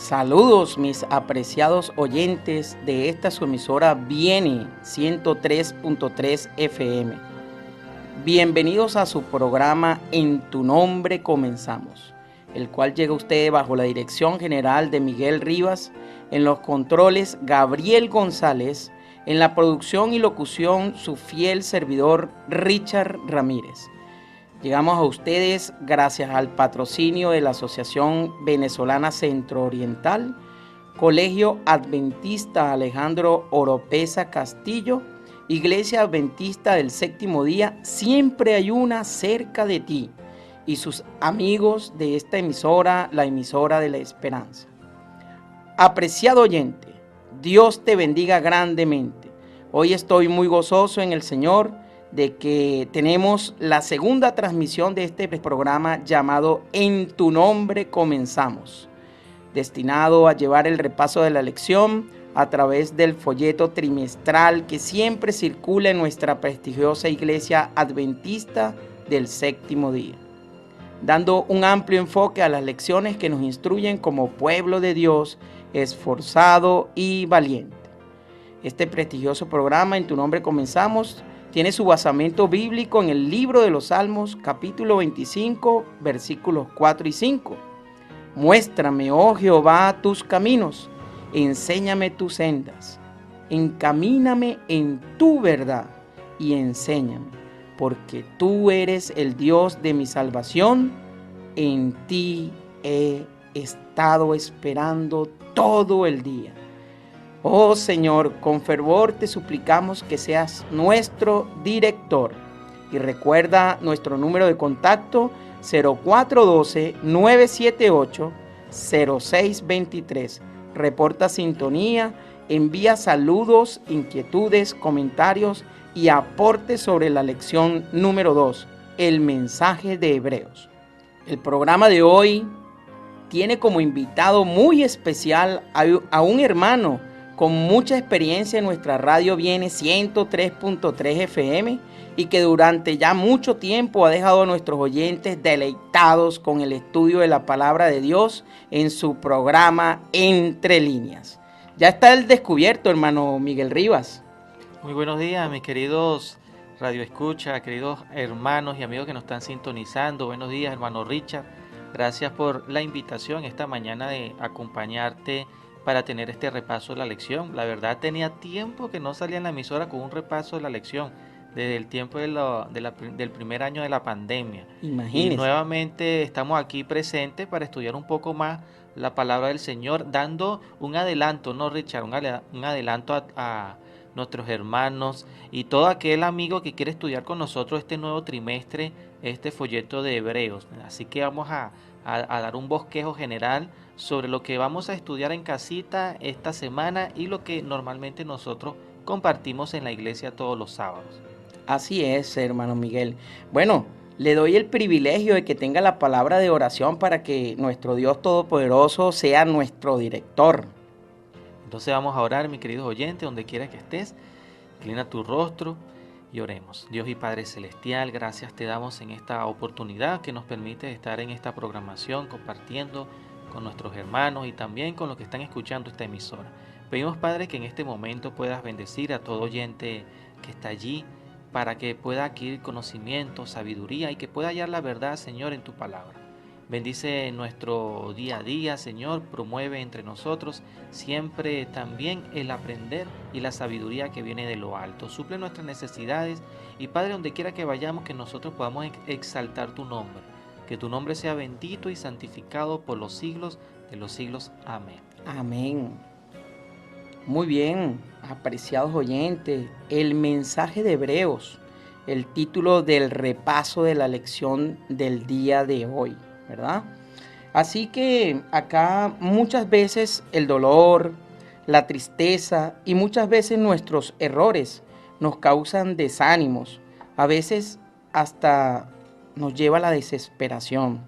Saludos mis apreciados oyentes de esta su emisora Viene 103.3 FM. Bienvenidos a su programa En tu nombre comenzamos, el cual llega a ustedes bajo la dirección general de Miguel Rivas, en los controles Gabriel González, en la producción y locución su fiel servidor Richard Ramírez. Llegamos a ustedes gracias al patrocinio de la Asociación Venezolana Centro-Oriental, Colegio Adventista Alejandro Oropesa Castillo, Iglesia Adventista del Séptimo Día, Siempre Hay Una cerca de ti, y sus amigos de esta emisora, la emisora de la esperanza. Apreciado oyente, Dios te bendiga grandemente. Hoy estoy muy gozoso en el Señor de que tenemos la segunda transmisión de este programa llamado En tu nombre comenzamos, destinado a llevar el repaso de la lección a través del folleto trimestral que siempre circula en nuestra prestigiosa Iglesia Adventista del Séptimo Día, dando un amplio enfoque a las lecciones que nos instruyen como pueblo de Dios esforzado y valiente. Este prestigioso programa En tu nombre comenzamos tiene su basamento bíblico en el libro de los Salmos, capítulo 25, versículos 4 y 5. Muéstrame, oh Jehová, tus caminos, enséñame tus sendas, encamíname en tu verdad y enséñame, porque tú eres el Dios de mi salvación, en ti he estado esperando todo el día. Oh Señor, con fervor te suplicamos que seas nuestro director. Y recuerda nuestro número de contacto 0412-978-0623. Reporta sintonía, envía saludos, inquietudes, comentarios y aportes sobre la lección número 2, el mensaje de Hebreos. El programa de hoy tiene como invitado muy especial a un hermano con mucha experiencia en nuestra radio Viene 103.3 FM y que durante ya mucho tiempo ha dejado a nuestros oyentes deleitados con el estudio de la palabra de Dios en su programa Entre Líneas. Ya está el descubierto, hermano Miguel Rivas. Muy buenos días, mis queridos Radio Escucha, queridos hermanos y amigos que nos están sintonizando. Buenos días, hermano Richard. Gracias por la invitación esta mañana de acompañarte para tener este repaso de la lección. La verdad tenía tiempo que no salía en la emisora con un repaso de la lección, desde el tiempo del primer año de la pandemia. Imagínese. Y nuevamente estamos aquí presentes para estudiar un poco más la palabra del Señor, dando un adelanto, ¿no, Richard? Un adelanto a nuestros hermanos y todo aquel amigo que quiere estudiar con nosotros este nuevo trimestre, este folleto de Hebreos. Así que vamos a dar un bosquejo general sobre lo que vamos a estudiar en casita esta semana y lo que normalmente nosotros compartimos en la iglesia todos los sábados. Así es, hermano Miguel. Bueno, le doy el privilegio de que tenga la palabra de oración para que nuestro Dios Todopoderoso sea nuestro director. Entonces vamos a orar, mi queridos oyentes, donde quiera que estés, inclina tu rostro y oremos. Dios y Padre Celestial, gracias te damos en esta oportunidad que nos permite estar en esta programación compartiendo con nuestros hermanos y también con los que están escuchando esta emisora. Pedimos, Padre, que en este momento puedas bendecir a todo oyente que está allí para que pueda adquirir conocimiento, sabiduría y que pueda hallar la verdad, Señor, en tu palabra. Bendice nuestro día a día, Señor, promueve entre nosotros siempre también el aprender y la sabiduría que viene de lo alto. Suple nuestras necesidades y, Padre, donde quiera que vayamos, que nosotros podamos exaltar tu nombre. Que tu nombre sea bendito y santificado por los siglos de los siglos. Amén. Amén. Muy bien, apreciados oyentes, el mensaje de Hebreos, el título del repaso de la lección del día de hoy, ¿verdad? Así que acá muchas veces el dolor, la tristeza y muchas veces nuestros errores nos causan desánimos, a veces hasta nos lleva a la desesperación.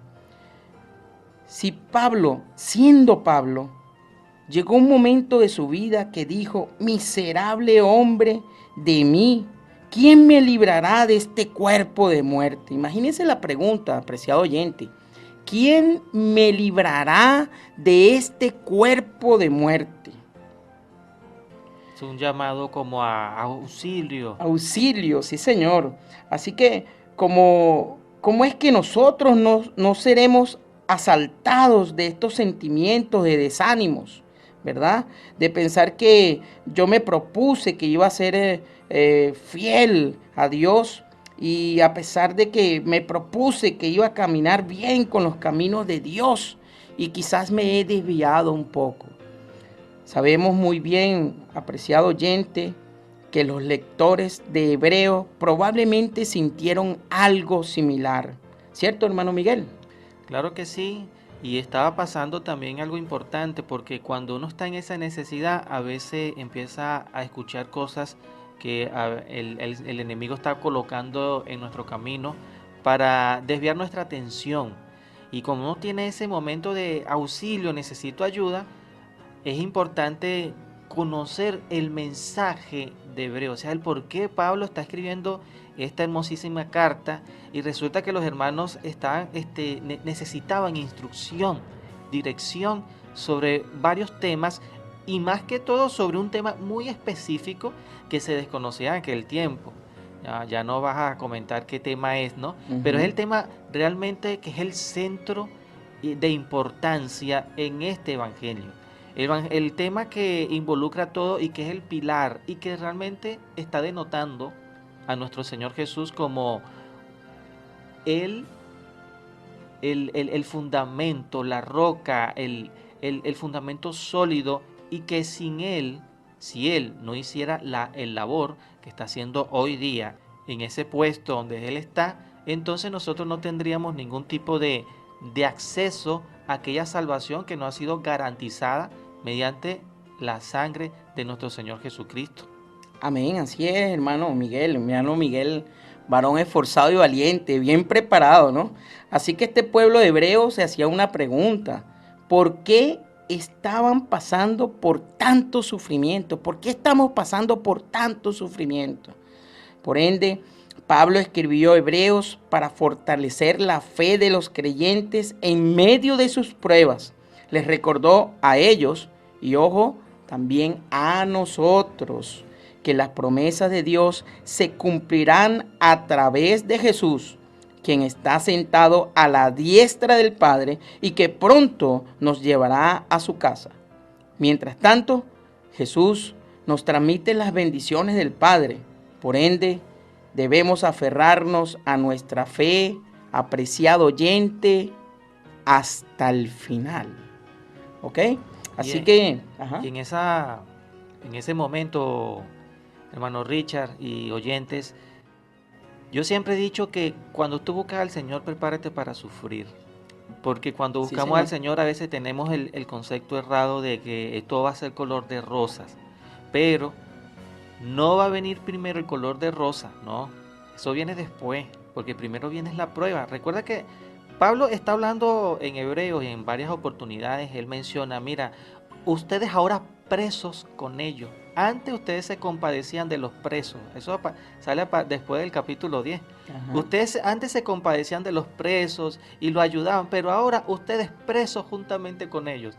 Si Pablo, siendo Pablo, llegó un momento de su vida que dijo: miserable hombre de mí, ¿quién me librará de este cuerpo de muerte? Imagínense la pregunta, apreciado oyente. ¿quién me librará de este cuerpo de muerte? Es un llamado como a auxilio. Auxilio, sí, Señor. Así que, ¿cómo es que nosotros no seremos asaltados de estos sentimientos de desánimos, ¿verdad? De pensar que yo me propuse que iba a ser fiel a Dios, y a pesar de que me propuse que iba a caminar bien con los caminos de Dios y quizás me he desviado un poco. Sabemos muy bien, apreciado oyente, que los lectores de Hebreo probablemente sintieron algo similar. ¿Cierto, hermano Miguel? Claro que sí, y estaba pasando también algo importante, porque cuando uno está en esa necesidad, a veces empieza a escuchar cosas que el enemigo está colocando en nuestro camino para desviar nuestra atención. Y como uno tiene ese momento de auxilio, necesito ayuda, es importante conocer el mensaje de Hebreo, o sea, el por qué Pablo está escribiendo esta hermosísima carta, y resulta que los hermanos necesitaban instrucción, dirección sobre varios temas, y más que todo sobre un tema muy específico que se desconocía en aquel tiempo. Ya no vas a comentar qué tema es, ¿no? Pero es el tema realmente que es el centro de importancia en este evangelio. El tema que involucra todo y que es el pilar y que realmente está denotando a nuestro Señor Jesús como el fundamento, la roca, el fundamento sólido, y que sin Él, si Él no hiciera el labor que está haciendo hoy día en ese puesto donde Él está, entonces nosotros no tendríamos ningún tipo de acceso a aquella salvación que nos ha sido garantizada mediante la sangre de nuestro Señor Jesucristo. Amén, así es, hermano Miguel, varón esforzado y valiente, bien preparado, ¿no? Así que este pueblo de hebreos se hacía una pregunta: ¿por qué estaban pasando por tanto sufrimiento? ¿Por qué estamos pasando por tanto sufrimiento? Por ende, Pablo escribió Hebreos para fortalecer la fe de los creyentes en medio de sus pruebas. Les recordó a ellos, y ojo, también a nosotros, que las promesas de Dios se cumplirán a través de Jesús, quien está sentado a la diestra del Padre y que pronto nos llevará a su casa. Mientras tanto, Jesús nos transmite las bendiciones del Padre. Por ende, debemos aferrarnos a nuestra fe, apreciado oyente, hasta el final. ¿Ok? Así que... Y en ese momento, hermano Richard y oyentes, yo siempre he dicho que cuando tú buscas al Señor, prepárate para sufrir. Porque cuando buscamos al Señor, a veces tenemos el concepto errado de que todo va a ser color de rosas. Pero no va a venir primero el color de rosa, no. Eso viene después, porque primero viene la prueba. Recuerda que Pablo está hablando en Hebreos y en varias oportunidades. Él menciona, mira, ustedes ahora presos con ellos. Antes ustedes se compadecían de los presos. Eso sale después del capítulo 10. Ajá. Ustedes antes se compadecían de los presos y lo ayudaban, pero ahora ustedes presos juntamente con ellos.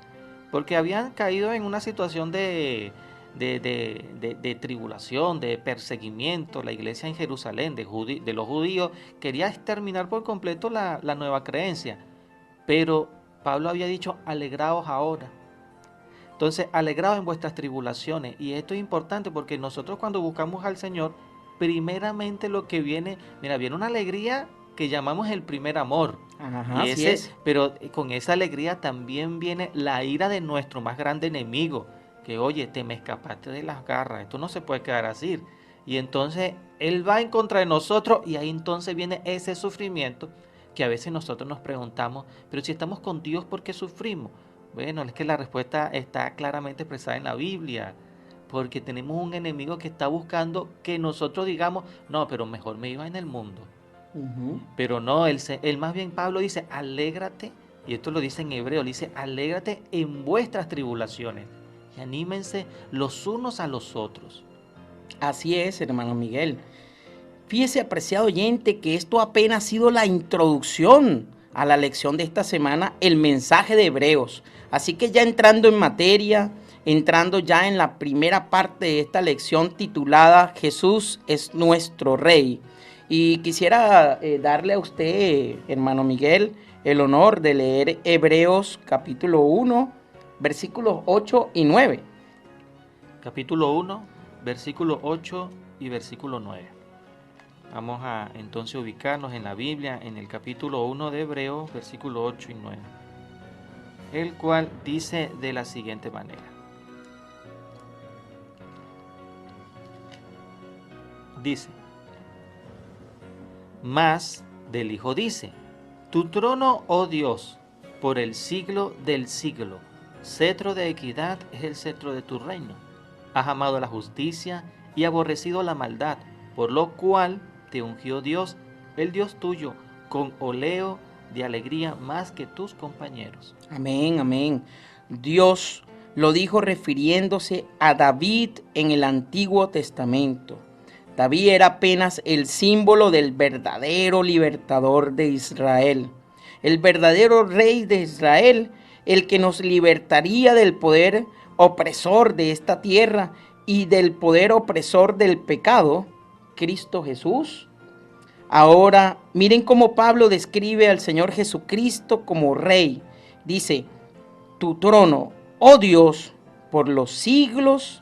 Porque habían caído en una situación de tribulación, de perseguimiento. La iglesia en Jerusalén de los judíos quería exterminar por completo la nueva creencia. Pero Pablo había dicho, alegraos ahora. Entonces, alegraos en vuestras tribulaciones. Y esto es importante porque nosotros cuando buscamos al Señor, primeramente lo que viene, mira, viene una alegría que llamamos el primer amor. Ajá, así es. Pero con esa alegría también viene la ira de nuestro más grande enemigo. Que oye, te me escapaste de las garras, esto no se puede quedar así. Y entonces Él va en contra de nosotros, y ahí entonces viene ese sufrimiento que a veces nosotros nos preguntamos, pero si estamos con Dios, ¿por qué sufrimos? Bueno, es que la respuesta está claramente expresada en la Biblia, porque tenemos un enemigo que está buscando que nosotros digamos, no, pero mejor me iba en el mundo. Pero no, él más bien Pablo dice, alégrate, y esto lo dice en hebreo, dice, alégrate en vuestras tribulaciones, y anímense los unos a los otros. Así es, hermano Miguel. Fíjese, apreciado oyente, que esto apenas ha sido la introducción a la lección de esta semana, el mensaje de Hebreos. Así que ya entrando en materia, entrando ya en la primera parte de esta lección titulada Jesús es nuestro Rey. Y quisiera darle a usted, hermano Miguel, el honor de leer Hebreos capítulo 1, versículos 8 y 9. Capítulo 1, versículo 8 y versículo 9. Vamos a entonces ubicarnos en la Biblia, en el capítulo 1 de Hebreos, versículo 8 y 9, el cual dice de la siguiente manera. Dice, mas del Hijo dice, tu trono, oh Dios, por el siglo del siglo, cetro de equidad es el cetro de tu reino. Has amado la justicia y aborrecido la maldad, por lo cual te ungió Dios, el Dios tuyo, con óleo de alegría más que tus compañeros. Amén, amén. Dios lo dijo refiriéndose a David en el Antiguo Testamento. David era apenas el símbolo del verdadero libertador de Israel, el verdadero rey de Israel, el que nos libertaría del poder opresor de esta tierra y del poder opresor del pecado, Cristo Jesús. Ahora, miren cómo Pablo describe al Señor Jesucristo como Rey. Dice, tu trono, oh Dios, por los siglos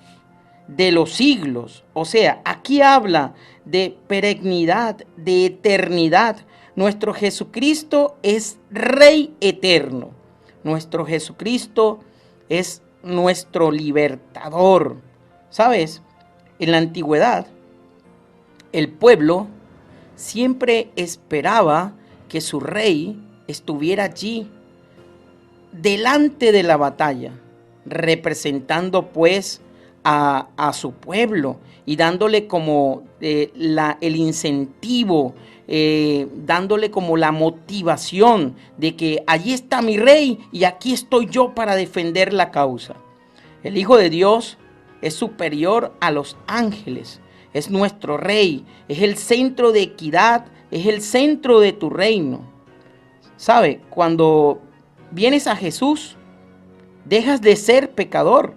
de los siglos. O sea, aquí habla de perennidad, de eternidad. Nuestro Jesucristo es Rey eterno. Nuestro Jesucristo es nuestro libertador. ¿Sabes? En la antigüedad, el pueblo siempre esperaba que su rey estuviera allí, delante de la batalla, representando pues a su pueblo y dándole como el incentivo, dándole como la motivación de que allí está mi rey y aquí estoy yo para defender la causa. El Hijo de Dios es superior a los ángeles, es nuestro rey, es el centro de equidad, es el centro de tu reino. ¿Sabe? Cuando vienes a Jesús, dejas de ser pecador,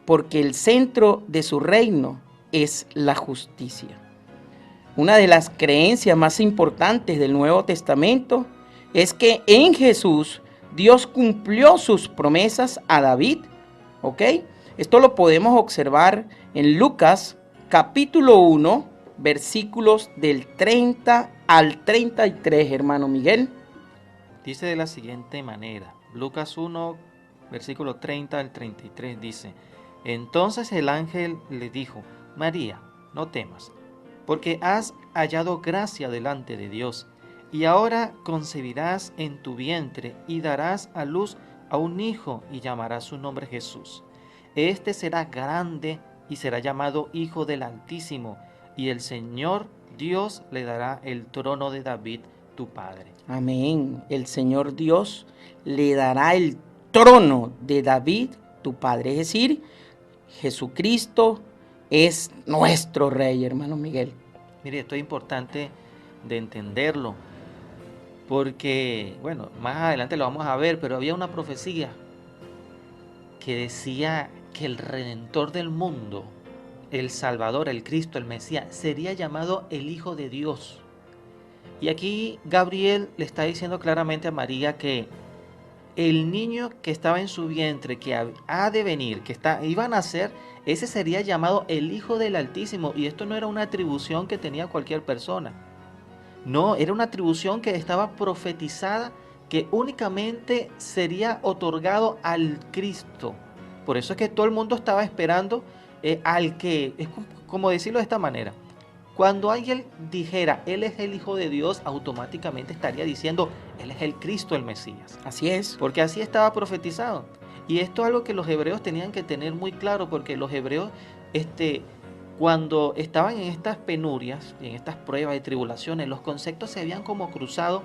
porque el centro de su reino es la justicia. Una de las creencias más importantes del Nuevo Testamento es que en Jesús Dios cumplió sus promesas a David, ¿ok? Esto lo podemos observar en Lucas capítulo 1, versículos del 30 al 33, hermano Miguel. Dice de la siguiente manera, Lucas 1, versículo 30 al 33 dice, entonces el ángel le dijo, María, no temas, porque has hallado gracia delante de Dios, y ahora concebirás en tu vientre y darás a luz a un hijo y llamarás su nombre Jesús. Este será grande y será llamado Hijo del Altísimo, y el Señor Dios le dará el trono de David, tu padre. Amén. El Señor Dios le dará el trono de David, tu padre. Es decir, Jesucristo es nuestro Rey, hermano Miguel. Mire, esto es importante de entenderlo, porque, bueno, más adelante lo vamos a ver, pero había una profecía que decía que el Redentor del mundo, el Salvador, el Cristo, el Mesías, sería llamado el Hijo de Dios. Y aquí Gabriel le está diciendo claramente a María que el niño que estaba en su vientre, que ha de venir, iba a nacer, ese sería llamado el Hijo del Altísimo. Y esto no era una atribución que tenía cualquier persona. No, era una atribución que estaba profetizada, que únicamente sería otorgado al Cristo. Por eso es que todo el mundo estaba esperando al que, es como decirlo de esta manera, cuando alguien dijera, Él es el Hijo de Dios, automáticamente estaría diciendo, Él es el Cristo, el Mesías. Así es. Porque así estaba profetizado. Y esto es algo que los hebreos tenían que tener muy claro, porque los hebreos, cuando estaban en estas penurias, en estas pruebas y tribulaciones, los conceptos se habían como cruzado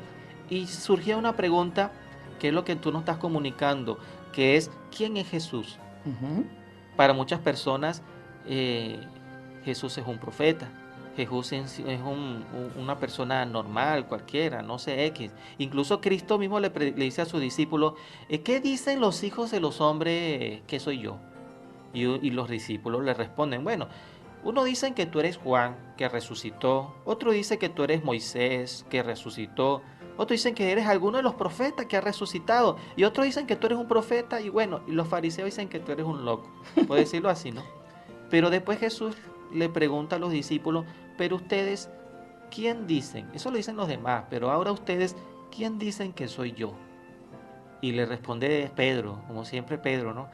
y surgía una pregunta, que es lo que tú nos estás comunicando, que es, ¿quién es Jesús? Para muchas personas, Jesús es un profeta. Jesús es una persona normal, cualquiera, no sé, X. Incluso Cristo mismo le dice a sus discípulos, ¿qué dicen los hijos de los hombres que soy yo? Y los discípulos le responden, bueno, uno dicen que tú eres Juan, que resucitó, otro dice que tú eres Moisés, que resucitó, otro dicen que eres alguno de los profetas que ha resucitado, y otros dicen que tú eres un profeta, y bueno, y los fariseos dicen que tú eres un loco, puede decirlo así, ¿no? Pero después Jesús le pregunta a los discípulos, pero ustedes, ¿quién dicen? Eso lo dicen los demás, pero ahora ustedes, ¿quién dicen que soy yo? Y le responde Pedro, como siempre Pedro, ¿no?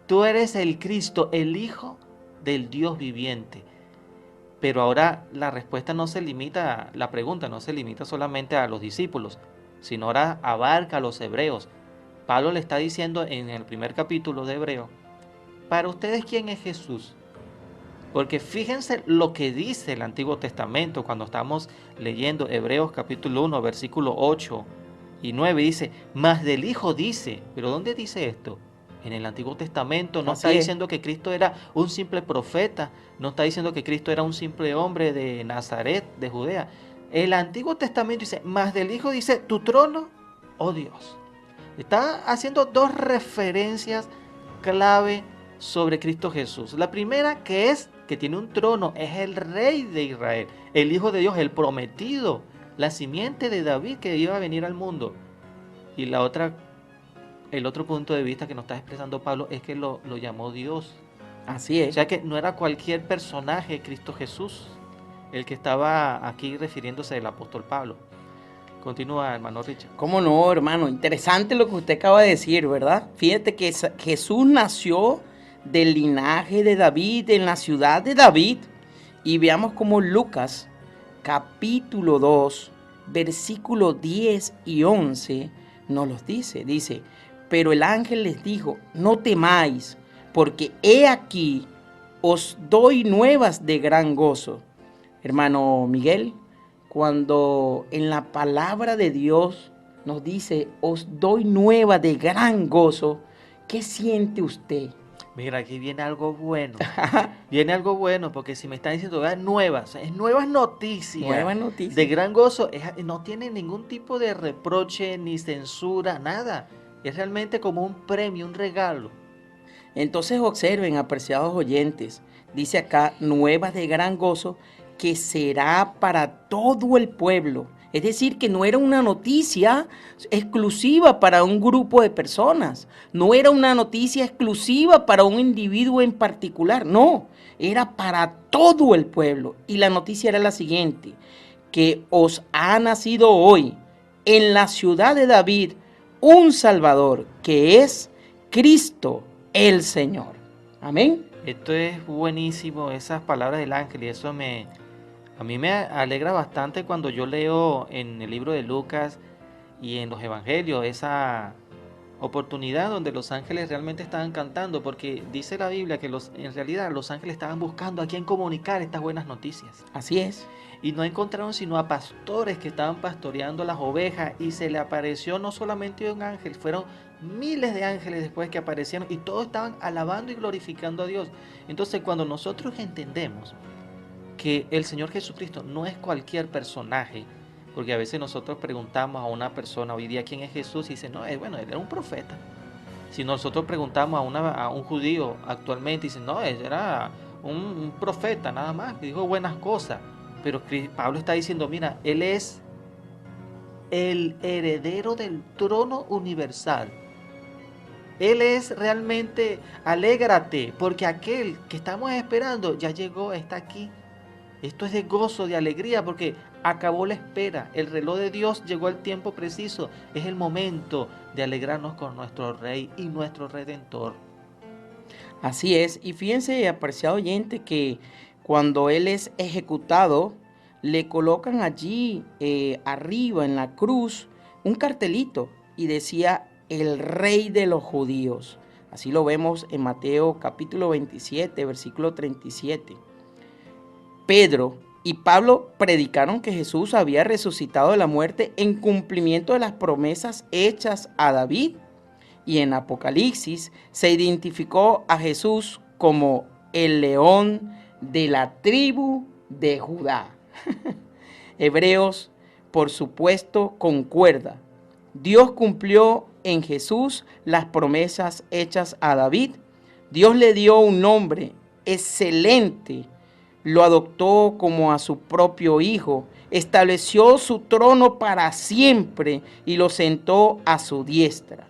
Tú eres el Cristo, el Hijo del Dios viviente. Pero ahora la respuesta no se limita, la pregunta no se limita solamente a los discípulos, sino ahora abarca a los hebreos. Pablo le está diciendo en el primer capítulo de Hebreo, para ustedes, ¿quién es Jesús? Porque fíjense lo que dice el Antiguo Testamento cuando estamos leyendo Hebreos capítulo 1, versículo 8 y 9, dice, más del Hijo dice, pero ¿dónde dice esto? En el Antiguo Testamento no está diciendo que Cristo era un simple profeta, no está diciendo que Cristo era un simple hombre de Nazaret, de Judea. El Antiguo Testamento dice, más del Hijo dice, tu trono, oh Dios. Está haciendo dos referencias clave sobre Cristo Jesús. La primera que tiene un trono, es el Rey de Israel, el Hijo de Dios, el prometido, la simiente de David que iba a venir al mundo. Y la otra, el otro punto de vista que nos está expresando Pablo es que lo llamó Dios. Así es. O sea que no era cualquier personaje Cristo Jesús el que estaba aquí refiriéndose del apóstol Pablo. Continúa, hermano Richard. ¿Cómo no, hermano? Interesante lo que usted acaba de decir, ¿verdad? Fíjate que Jesús nació del linaje de David, en la ciudad de David. Y veamos cómo Lucas, capítulo 2, versículo 10 y 11, nos los dice. Dice, pero el ángel les dijo, no temáis, porque he aquí, os doy nuevas de gran gozo. Hermano Miguel, cuando en la palabra de Dios nos dice, os doy nueva de gran gozo, ¿qué siente usted? Mira, aquí viene algo bueno. Viene algo bueno, porque si me están diciendo nuevas, es nuevas noticias. Nuevas noticias. De gran gozo, no tiene ningún tipo de reproche ni censura, nada. Es realmente como un premio, un regalo. Entonces observen, apreciados oyentes, dice acá, nuevas de gran gozo, que será para todo el pueblo. Es decir, que no era una noticia exclusiva para un grupo de personas, no era una noticia exclusiva para un individuo en particular, no, era para todo el pueblo. Y la noticia era la siguiente, que os ha nacido hoy en la ciudad de David un Salvador, que es Cristo el Señor. Amén. Esto es buenísimo, esas palabras del ángel, y eso a mí me alegra bastante cuando yo leo en el libro de Lucas y en los evangelios esa oportunidad donde los ángeles realmente estaban cantando, porque dice la Biblia que en realidad los ángeles estaban buscando a quien comunicar estas buenas noticias. Así es. Y no encontraron sino a pastores que estaban pastoreando las ovejas, y se le apareció no solamente un ángel, fueron miles de ángeles después que aparecieron, y todos estaban alabando y glorificando a Dios. Entonces, cuando nosotros entendemos que el Señor Jesucristo no es cualquier personaje, porque a veces nosotros preguntamos a una persona hoy día quién es Jesús y dice, no, bueno, él era un profeta. Si nosotros preguntamos a un judío actualmente y dice, no, él era un profeta nada más, que dijo buenas cosas. Pero Pablo está diciendo, mira, él es el heredero del trono universal. Él es realmente, alégrate, porque aquel que estamos esperando ya llegó, está aquí. Esto es de gozo, de alegría, porque acabó la espera. El reloj de Dios llegó al tiempo preciso. Es el momento de alegrarnos con nuestro Rey y nuestro Redentor. Así es. Y fíjense, apreciado oyente, que cuando Él es ejecutado, le colocan allí arriba en la cruz un cartelito y decía, el Rey de los judíos. Así lo vemos en Mateo capítulo 27, versículo 37. Pedro y Pablo predicaron que Jesús había resucitado de la muerte en cumplimiento de las promesas hechas a David. Y en Apocalipsis se identificó a Jesús como el león de la tribu de Judá. Hebreos, por supuesto, concuerda. Dios cumplió en Jesús las promesas hechas a David. Dios le dio un nombre excelente, lo adoptó como a su propio hijo, estableció su trono para siempre y lo sentó a su diestra.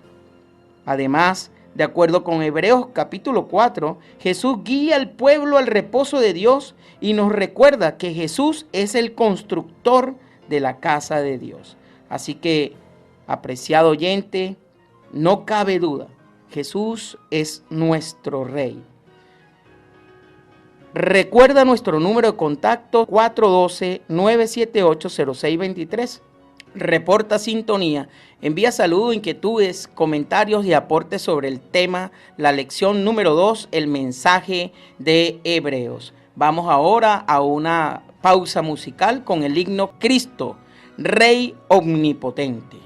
Además, de acuerdo con Hebreos capítulo 4, Jesús guía al pueblo al reposo de Dios y nos recuerda que Jesús es el constructor de la casa de Dios. Así que, apreciado oyente, no cabe duda, Jesús es nuestro Rey. Recuerda nuestro número de contacto 412-978-0623. Reporta sintonía, envía saludos, inquietudes, comentarios y aportes sobre el tema, la lección número 2, el mensaje de Hebreos. Vamos ahora a una pausa musical con el himno Cristo, Rey Omnipotente.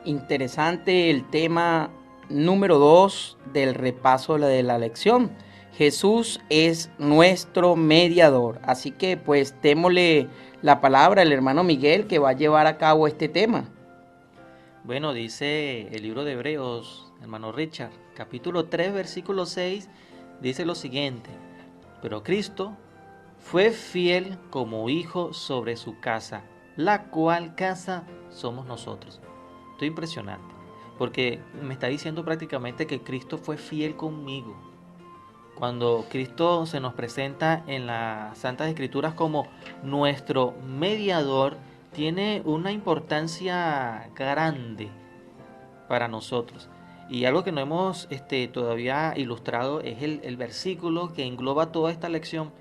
Interesante el tema número 2 del repaso de la lección. Jesús es nuestro mediador. Así que pues démosle la palabra al hermano Miguel que va a llevar a cabo este tema. Bueno, dice el libro de Hebreos, hermano Richard, capítulo 3, versículo 6, dice lo siguiente: pero Cristo fue fiel como hijo sobre su casa, la cual casa somos nosotros. Estoy impresionante, porque me está diciendo prácticamente que Cristo fue fiel conmigo. Cuando Cristo se nos presenta en las Santas Escrituras como nuestro mediador, tiene una importancia grande para nosotros. Y algo que no hemos todavía ilustrado es el versículo que engloba toda esta lección,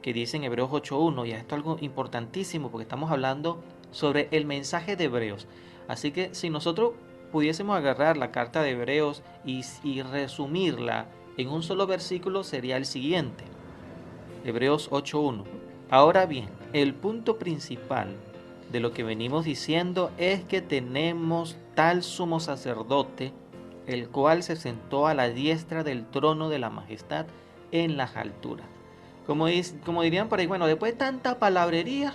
que dice en Hebreos 8.1, y esto es algo importantísimo porque estamos hablando sobre el mensaje de Hebreos. Así que si nosotros pudiésemos agarrar la carta de Hebreos y resumirla en un solo versículo, sería el siguiente. Hebreos 8.1. Ahora bien, el punto principal de lo que venimos diciendo es que tenemos tal sumo sacerdote, el cual se sentó a la diestra del trono de la majestad en las alturas. Como dirían por ahí, bueno, después de tanta palabrería,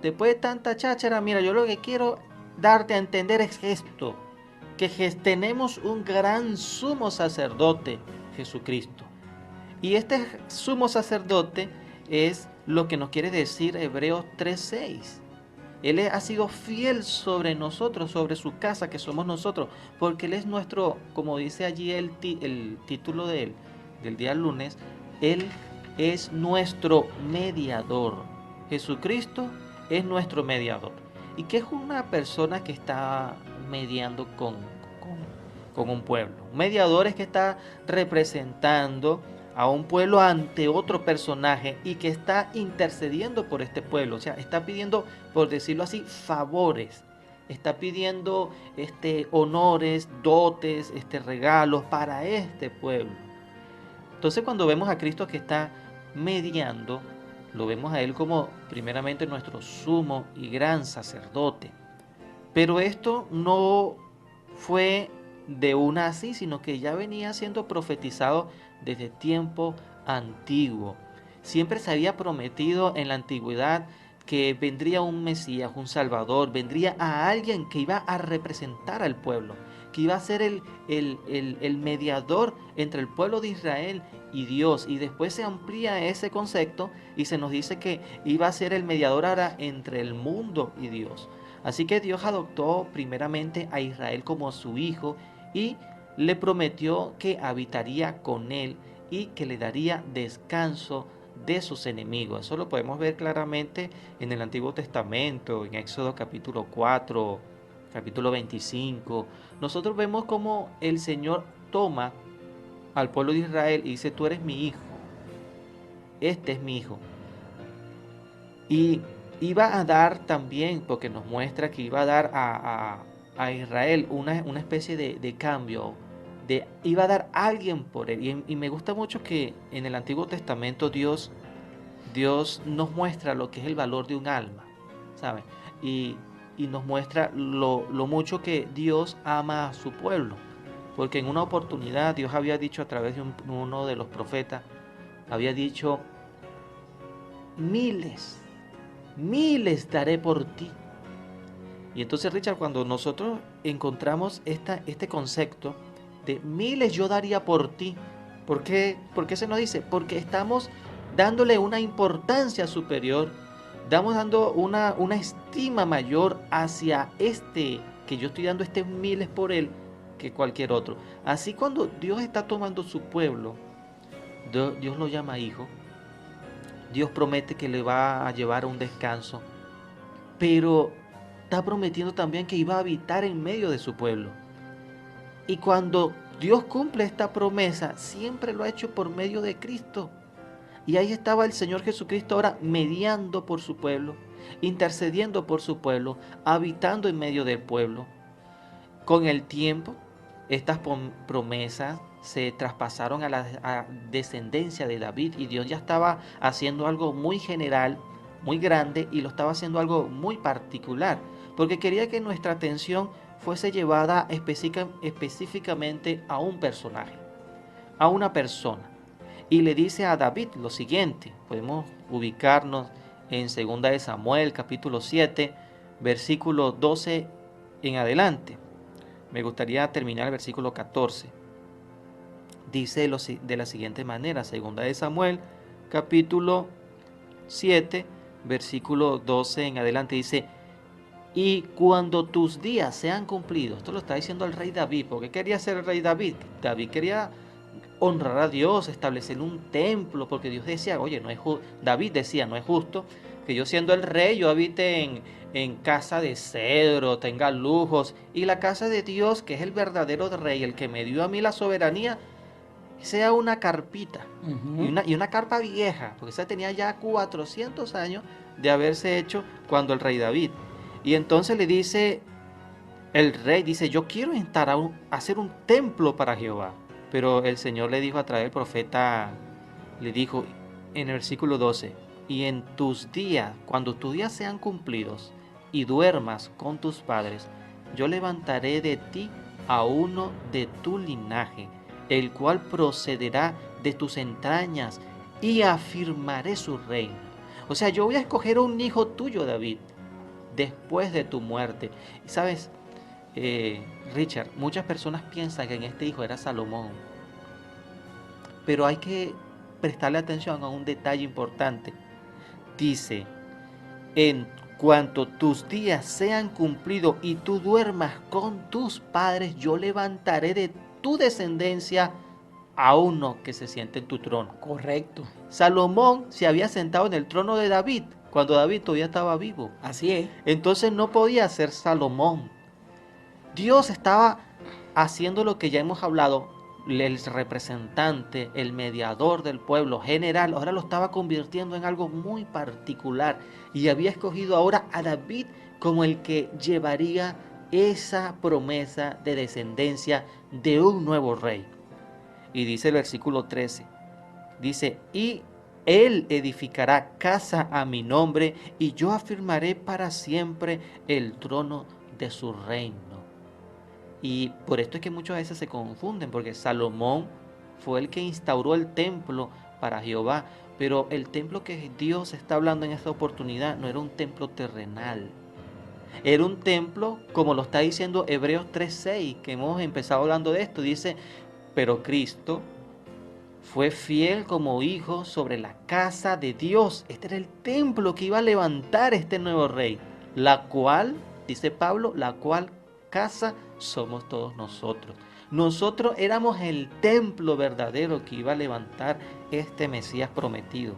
después de tanta cháchara, mira, yo lo que quiero darte a entender es esto, que tenemos un gran sumo sacerdote, Jesucristo. Y este sumo sacerdote es lo que nos quiere decir Hebreos 3.6. Él ha sido fiel sobre nosotros, sobre su casa que somos nosotros, porque Él es nuestro, como dice allí el título del día lunes, Él es nuestro mediador. Jesucristo es nuestro mediador. ¿Y qué es una persona que está mediando con un pueblo? Un mediador es que está representando a un pueblo ante otro personaje y que está intercediendo por este pueblo. O sea, está pidiendo, por decirlo así, favores. Está pidiendo honores, dotes, regalos para este pueblo. Entonces cuando vemos a Cristo que está mediando, lo vemos a Él como primeramente nuestro sumo y gran sacerdote. Pero esto no fue de una así, sino que ya venía siendo profetizado desde tiempo antiguo. Siempre se había prometido en la antigüedad que vendría un Mesías, un Salvador, vendría a alguien que iba a representar al pueblo, que iba a ser el mediador entre el pueblo de Israel y Dios. Y después se amplía ese concepto y se nos dice que iba a ser el mediador ahora entre el mundo y Dios. Así que Dios adoptó primeramente a Israel como su hijo y le prometió que habitaría con él y que le daría descanso de sus enemigos. Eso lo podemos ver claramente en el Antiguo Testamento, en Éxodo capítulo 4, capítulo 25. Nosotros vemos cómo el Señor toma al pueblo de Israel y dice: tú eres mi hijo, este es mi hijo. Y iba a dar también, porque nos muestra que iba a dar a Israel una especie de cambio, iba a dar a alguien por él. Y me gusta mucho que en el Antiguo Testamento Dios nos muestra lo que es el valor de un alma, ¿sabes? Y nos muestra lo mucho que Dios ama a su pueblo. Porque en una oportunidad Dios había dicho a través de uno de los profetas, había dicho: miles daré por ti. Y entonces, Richard, cuando nosotros encontramos este concepto de miles yo daría por ti, ¿por qué se nos dice? Porque estamos dándole una importancia superior, estamos dando una estima mayor hacia que yo estoy dando miles por él, que cualquier otro. Así, cuando Dios está tomando su pueblo, Dios lo llama hijo. Dios promete que le va a llevar a un descanso, pero está prometiendo también que iba a habitar en medio de su pueblo. Y cuando Dios cumple esta promesa, siempre lo ha hecho por medio de Cristo. Y ahí estaba el Señor Jesucristo ahora mediando por su pueblo, intercediendo por su pueblo, habitando en medio del pueblo. Con el tiempo, estas promesas se traspasaron a la descendencia de David, y Dios ya estaba haciendo algo muy general, muy grande, y lo estaba haciendo algo muy particular, porque quería que nuestra atención fuese llevada específicamente a un personaje, a una persona. Y le dice a David lo siguiente. Podemos ubicarnos en 2 de Samuel capítulo 7, versículo 12 en adelante. Me gustaría terminar el versículo 14. Dice de la siguiente manera: 2 de Samuel capítulo 7, versículo 12 en adelante, dice: y cuando tus días sean cumplidos. Esto lo está diciendo el rey David. ¿Por qué quería ser el rey David? David quería honrar a Dios, establecer un templo, porque Dios decía: oye, David decía, no es justo que yo, siendo el rey, yo habite en casa de cedro, tenga lujos, y la casa de Dios, que es el verdadero rey, el que me dio a mí la soberanía, sea una carpita, y una carpa vieja, porque esa tenía ya 400 años de haberse hecho cuando el rey David. Y entonces le dice, el rey dice: yo quiero hacer un templo para Jehová. Pero el Señor le dijo a través del profeta, le dijo en el versículo 12: y en tus días, cuando tus días sean cumplidos y duermas con tus padres, yo levantaré de ti a uno de tu linaje, el cual procederá de tus entrañas, y afirmaré su reino. O sea, yo voy a escoger un hijo tuyo, David, después de tu muerte. Y sabes, Richard, muchas personas piensan que en este hijo era Salomón, pero hay que prestarle atención a un detalle importante. Dice: cuanto tus días sean cumplidos y tú duermas con tus padres, yo levantaré de tu descendencia a uno que se siente en tu trono. Correcto. Salomón se había sentado en el trono de David cuando David todavía estaba vivo. Así es. Entonces no podía ser Salomón. Dios estaba haciendo lo que ya hemos hablado, el representante, el mediador del pueblo general, ahora lo estaba convirtiendo en algo muy particular y había escogido ahora a David como el que llevaría esa promesa de descendencia de un nuevo rey. Y dice el versículo 13, dice, y él edificará casa a mi nombre y yo afirmaré para siempre el trono de su reino. Y por esto es que muchas veces se confunden, porque Salomón fue el que instauró el templo para Jehová, pero el templo que Dios está hablando en esta oportunidad no era un templo terrenal. Era un templo, como lo está diciendo Hebreos 3:6, que hemos empezado hablando de esto. Dice, pero Cristo fue fiel como hijo sobre la casa de Dios. Este era el templo que iba a levantar este nuevo rey, la cual, dice Pablo, la cual casa somos todos nosotros. Nosotros éramos el templo verdadero que iba a levantar este Mesías prometido.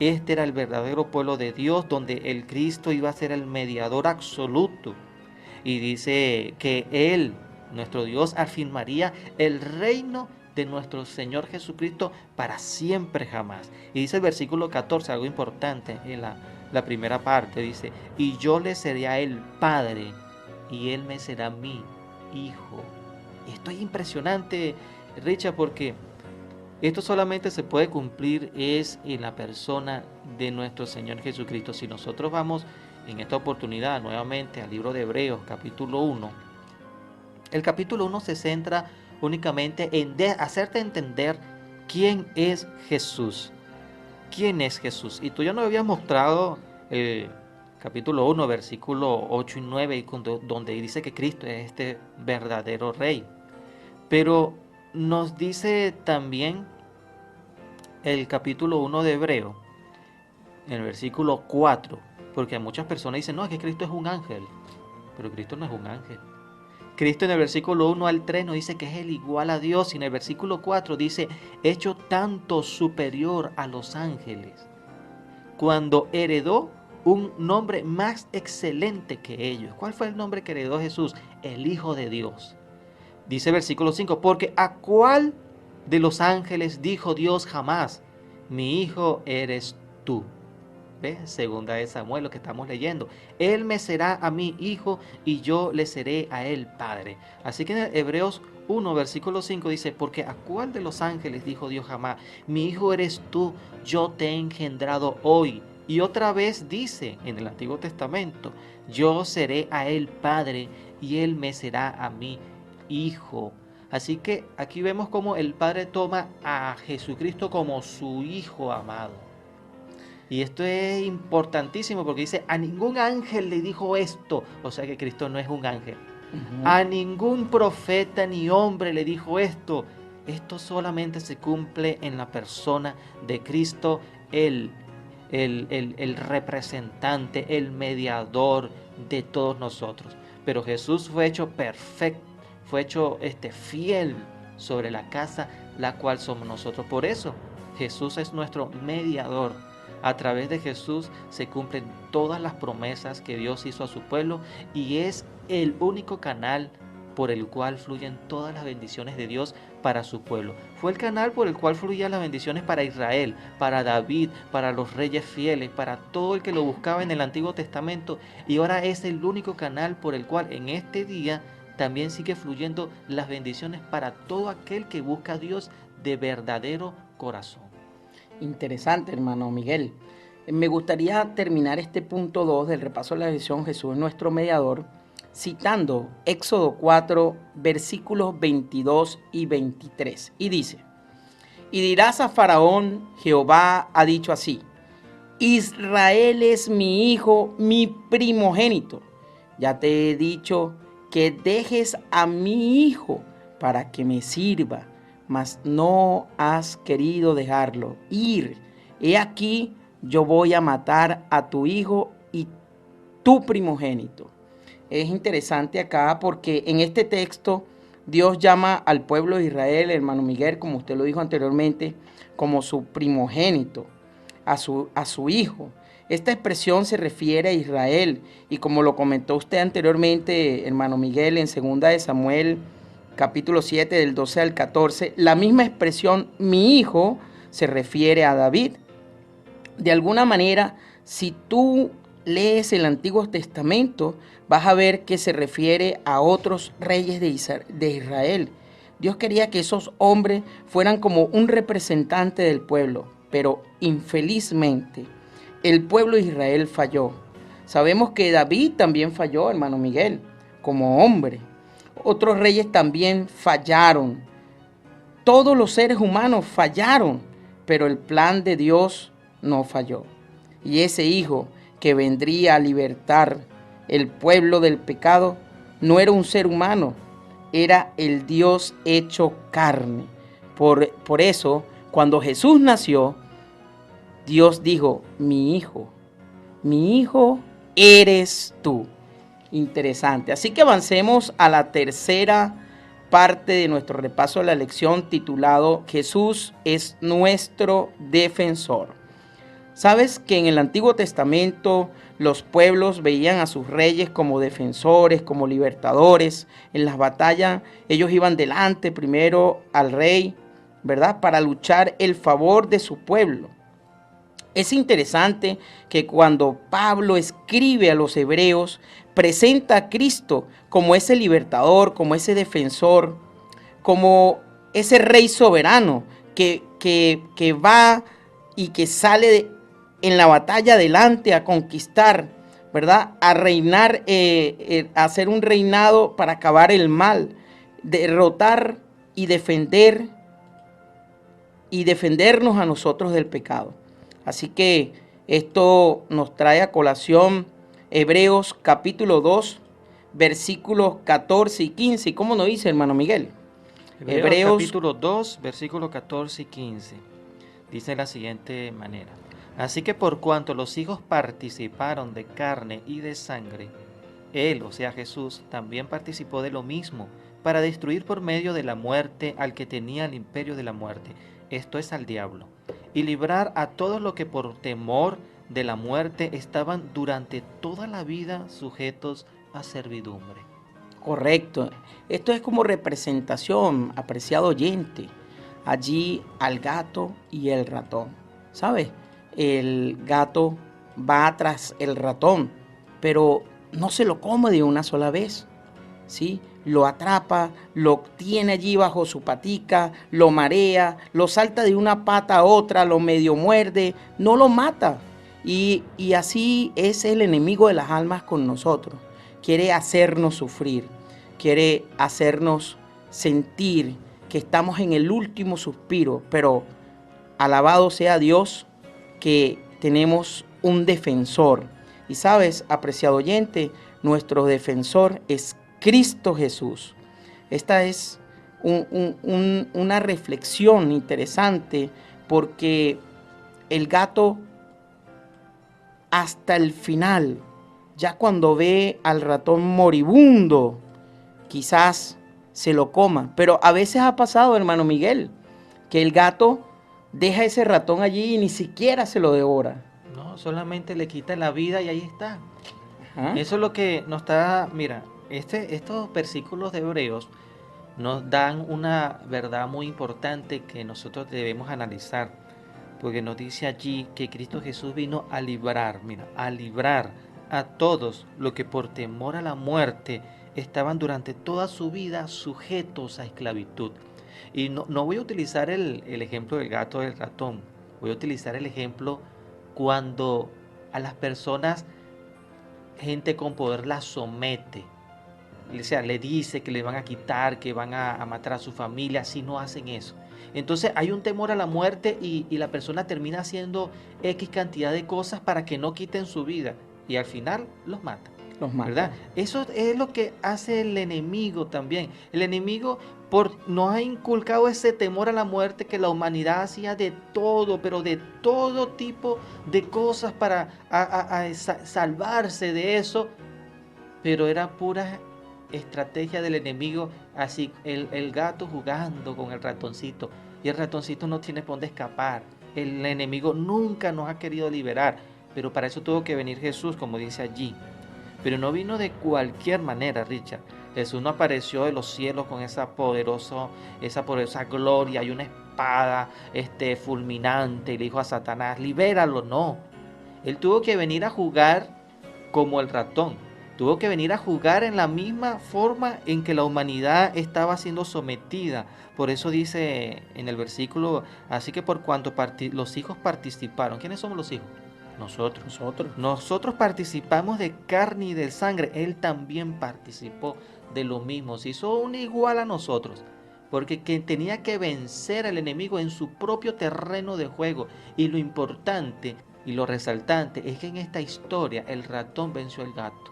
Este era el verdadero pueblo de Dios, donde el Cristo iba a ser el mediador absoluto. Y dice que Él, nuestro Dios, afirmaría el reino de nuestro Señor Jesucristo para siempre jamás. Y dice el versículo 14, algo importante en la primera parte, dice, y yo le seré a Él Padre, y Él me será mi Hijo. Esto es impresionante, Richard, porque esto solamente se puede cumplir es en la persona de nuestro Señor Jesucristo. Si nosotros vamos en esta oportunidad nuevamente al libro de Hebreos, capítulo 1, el capítulo 1 se centra únicamente en hacerte entender quién es Jesús. ¿Quién es Jesús? Y tú ya nos habías mostrado el capítulo 1, versículo 8 y 9, donde dice que Cristo es este verdadero Rey. Pero nos dice también el capítulo 1 de Hebreo, en el versículo 4, porque muchas personas dicen, no, es que Cristo es un ángel, pero Cristo no es un ángel. Cristo en el versículo 1 al 3 nos dice que es el igual a Dios, y en el versículo 4 dice, hecho tanto superior a los ángeles, cuando heredó un nombre más excelente que ellos. ¿Cuál fue el nombre que heredó Jesús? El Hijo de Dios. Dice el versículo 5, porque ¿a cuál de los ángeles dijo Dios jamás, mi hijo eres tú? ¿Ves? Segunda de Samuel, lo que estamos leyendo. Él me será a mí hijo y yo le seré a él padre. Así que en Hebreos 1, versículo 5 dice, porque ¿a cuál de los ángeles dijo Dios jamás, mi hijo eres tú, yo te he engendrado hoy? Y otra vez dice en el Antiguo Testamento, yo seré a él padre y él me será a mí hijo. Así que aquí vemos cómo el Padre toma a Jesucristo como su Hijo amado. Y esto es importantísimo porque dice, a ningún ángel le dijo esto. O sea que Cristo no es un ángel. A ningún profeta ni hombre le dijo esto. Esto solamente se cumple en la persona de Cristo, el representante, el mediador de todos nosotros. Pero Jesús fue hecho perfecto, fue hecho fiel sobre la casa, la cual somos nosotros. Por eso Jesús es nuestro mediador. A través de Jesús se cumplen todas las promesas que Dios hizo a su pueblo y es el único canal por el cual fluyen todas las bendiciones de Dios para su pueblo. Fue el canal por el cual fluían las bendiciones para Israel, para David, para los reyes fieles, para todo el que lo buscaba en el Antiguo Testamento, y ahora es el único canal por el cual en este día también sigue fluyendo las bendiciones para todo aquel que busca a Dios de verdadero corazón. Interesante, hermano Miguel. Me gustaría terminar este punto 2 del repaso de la visión Jesús es nuestro mediador, citando Éxodo 4, versículos 22 y 23. Y dice, y dirás a Faraón, Jehová ha dicho así, Israel es mi hijo, mi primogénito. Ya te he dicho que dejes a mi hijo para que me sirva, mas no has querido dejarlo ir. He aquí, yo voy a matar a tu hijo y tu primogénito. Es interesante acá porque en este texto Dios llama al pueblo de Israel, hermano Miguel, como usted lo dijo anteriormente, como su primogénito, a su hijo. Esta expresión se refiere a Israel y como lo comentó usted anteriormente, hermano Miguel, en 2 de Samuel, capítulo 7, del 12 al 14, la misma expresión, mi hijo, se refiere a David. De alguna manera, si tú lees el Antiguo Testamento, vas a ver que se refiere a otros reyes de Israel. Dios quería que esos hombres fueran como un representante del pueblo, pero infelizmente el pueblo de Israel falló. Sabemos que David también falló, hermano Miguel, como hombre. Otros reyes también fallaron. Todos los seres humanos fallaron, pero el plan de Dios no falló. Y ese hijo que vendría a libertar el pueblo del pecado no era un ser humano, era el Dios hecho carne. Por eso, cuando Jesús nació, Dios dijo, mi hijo eres tú. Interesante. Así que avancemos a la tercera parte de nuestro repaso de la lección titulado Jesús es nuestro defensor. ¿Sabes que en el Antiguo Testamento los pueblos veían a sus reyes como defensores, como libertadores? En las batallas ellos iban delante primero al rey, ¿verdad? Para luchar el favor de su pueblo. Es interesante que cuando Pablo escribe a los hebreos, presenta a Cristo como ese libertador, como ese defensor, como ese rey soberano que va y que sale en la batalla adelante a conquistar, ¿verdad? A reinar, a hacer un reinado para acabar el mal, derrotar y defendernos a nosotros del pecado. Así que esto nos trae a colación Hebreos capítulo 2, versículos 14 y 15. ¿Y cómo nos dice, hermano Miguel? Hebreos capítulo 2, versículos 14 y 15. Dice de la siguiente manera. Así que por cuanto los hijos participaron de carne y de sangre, él, o sea Jesús, también participó de lo mismo, para destruir por medio de la muerte al que tenía el imperio de la muerte, esto es al diablo, y librar a todos los que por temor de la muerte estaban durante toda la vida sujetos a servidumbre. Correcto. Esto es como representación, apreciado oyente, allí al gato y el ratón. ¿Sabes? El gato va tras el ratón, pero no se lo come de una sola vez, ¿sí? Lo atrapa, lo tiene allí bajo su patica, lo marea, lo salta de una pata a otra, lo medio muerde, no lo mata. Y así es el enemigo de las almas con nosotros. Quiere hacernos sufrir, quiere hacernos sentir que estamos en el último suspiro, pero alabado sea Dios que tenemos un defensor. Y sabes, apreciado oyente, nuestro defensor es Cristo Jesús. Esta es una reflexión interesante porque el gato hasta el final, ya cuando ve al ratón moribundo, quizás se lo coma. Pero a veces ha pasado, hermano Miguel, que el gato deja ese ratón allí y ni siquiera se lo devora. No, solamente le quita la vida y ahí está. Ajá. Eso es lo que nos está, mira, estos versículos de Hebreos nos dan una verdad muy importante que nosotros debemos analizar, porque nos dice allí que Cristo Jesús vino a librar, mira, a librar a todos los que por temor a la muerte estaban durante toda su vida sujetos a esclavitud. Y no voy a utilizar el ejemplo del gato o del ratón, voy a utilizar el ejemplo cuando a las personas, gente con poder las somete, o sea, le dice que le van a quitar, que van a matar a su familia, si no hacen eso. Entonces hay un temor a la muerte y la persona termina haciendo X cantidad de cosas para que no quiten su vida y al final los mata. Los mata. ¿Verdad? Eso es lo que hace el enemigo también. El enemigo nos ha inculcado ese temor a la muerte, que la humanidad hacía de todo, pero de todo tipo de cosas para salvarse de eso, pero era pura estrategia del enemigo, así el gato jugando con el ratoncito, y el ratoncito no tiene por dónde escapar. El enemigo nunca nos ha querido liberar, pero para eso tuvo que venir Jesús, como dice allí. Pero no vino de cualquier manera, Richard. Jesús no apareció de los cielos con esa poderosa gloria y una espada fulminante, y le dijo a Satanás, libéralo. No, él tuvo que venir a jugar como el ratón. Tuvo que venir a jugar en la misma forma en que la humanidad estaba siendo sometida. Por eso dice en el versículo, así que por cuanto los hijos participaron. ¿Quiénes somos los hijos? Nosotros. Nosotros participamos de carne y de sangre. Él también participó de lo mismo. Se hizo un igual a nosotros. Porque tenía que vencer al enemigo en su propio terreno de juego. Y lo importante y lo resaltante es que en esta historia el ratón venció al gato.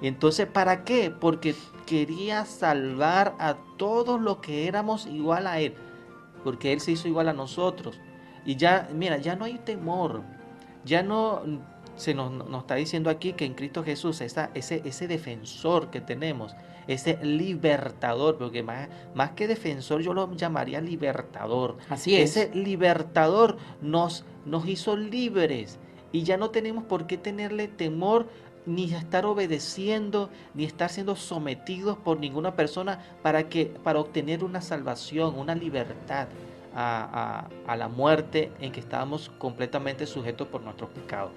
Entonces, ¿para qué? Porque quería salvar a todos los que éramos igual a él. Porque él se hizo igual a nosotros. Y ya, mira, ya no hay temor. Ya no se nos está diciendo aquí que en Cristo Jesús ese defensor que tenemos, ese libertador, porque más que defensor yo lo llamaría libertador. Así es. Ese libertador nos hizo libres y ya no tenemos por qué tenerle temor ni estar obedeciendo, ni estar siendo sometidos por ninguna persona para obtener una salvación, una libertad a la muerte en que estábamos completamente sujetos por nuestros pecados.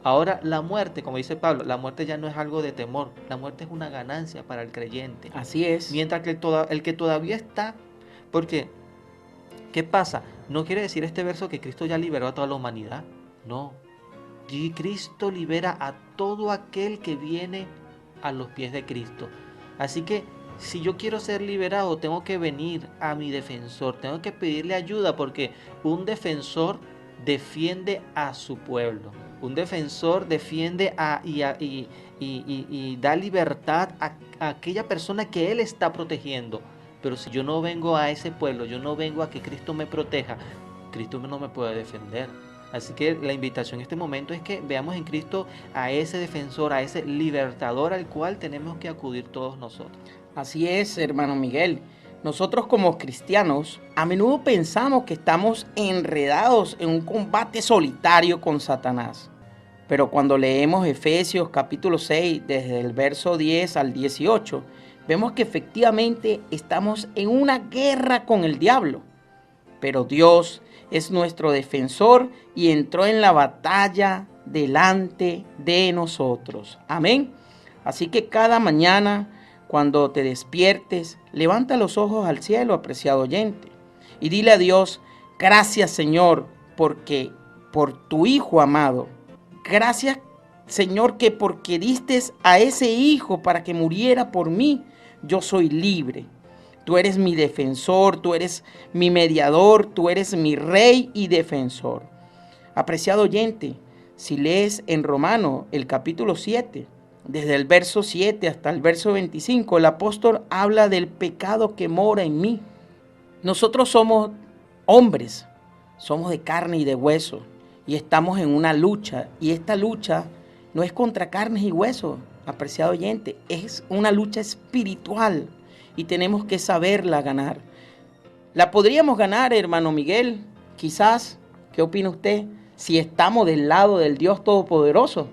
Ahora la muerte, como dice Pablo, la muerte ya no es algo de temor, la muerte es una ganancia para el creyente. Así es. Mientras que el que todavía está, porque, ¿qué pasa? No quiere decir este verso que Cristo ya liberó a toda la humanidad, no. Y Cristo libera a todo aquel que viene a los pies de Cristo. Así que si yo quiero ser liberado, tengo que venir a mi defensor, tengo que pedirle ayuda, porque un defensor defiende a su pueblo. Un defensor defiende y da libertad a aquella persona que él está protegiendo. Pero si yo no vengo a ese pueblo, yo no vengo a que Cristo me proteja, Cristo no me puede defender. Así que la invitación en este momento es que veamos en Cristo a ese defensor, a ese libertador al cual tenemos que acudir todos nosotros. Así es, hermano Miguel. Nosotros como cristianos a menudo pensamos que estamos enredados en un combate solitario con Satanás. Pero cuando leemos Efesios capítulo 6, desde el verso 10 al 18, vemos que efectivamente estamos en una guerra con el diablo. Pero Dios es nuestro defensor y entró en la batalla delante de nosotros. Amén. Así que cada mañana, cuando te despiertes, levanta los ojos al cielo, apreciado oyente, y dile a Dios, gracias Señor, porque por tu Hijo amado. Gracias Señor, que porque diste a ese Hijo para que muriera por mí, yo soy libre. Tú eres mi defensor, tú eres mi mediador, tú eres mi rey y defensor. Apreciado oyente, si lees en Romano el capítulo 7, desde el verso 7 hasta el verso 25, el apóstol habla del pecado que mora en mí. Nosotros somos hombres, somos de carne y de hueso, y estamos en una lucha, y esta lucha no es contra carnes y huesos, apreciado oyente, es una lucha espiritual. Y tenemos que saberla ganar. ¿La podríamos ganar, hermano Miguel? Quizás, ¿qué opina usted? Si estamos del lado del Dios Todopoderoso.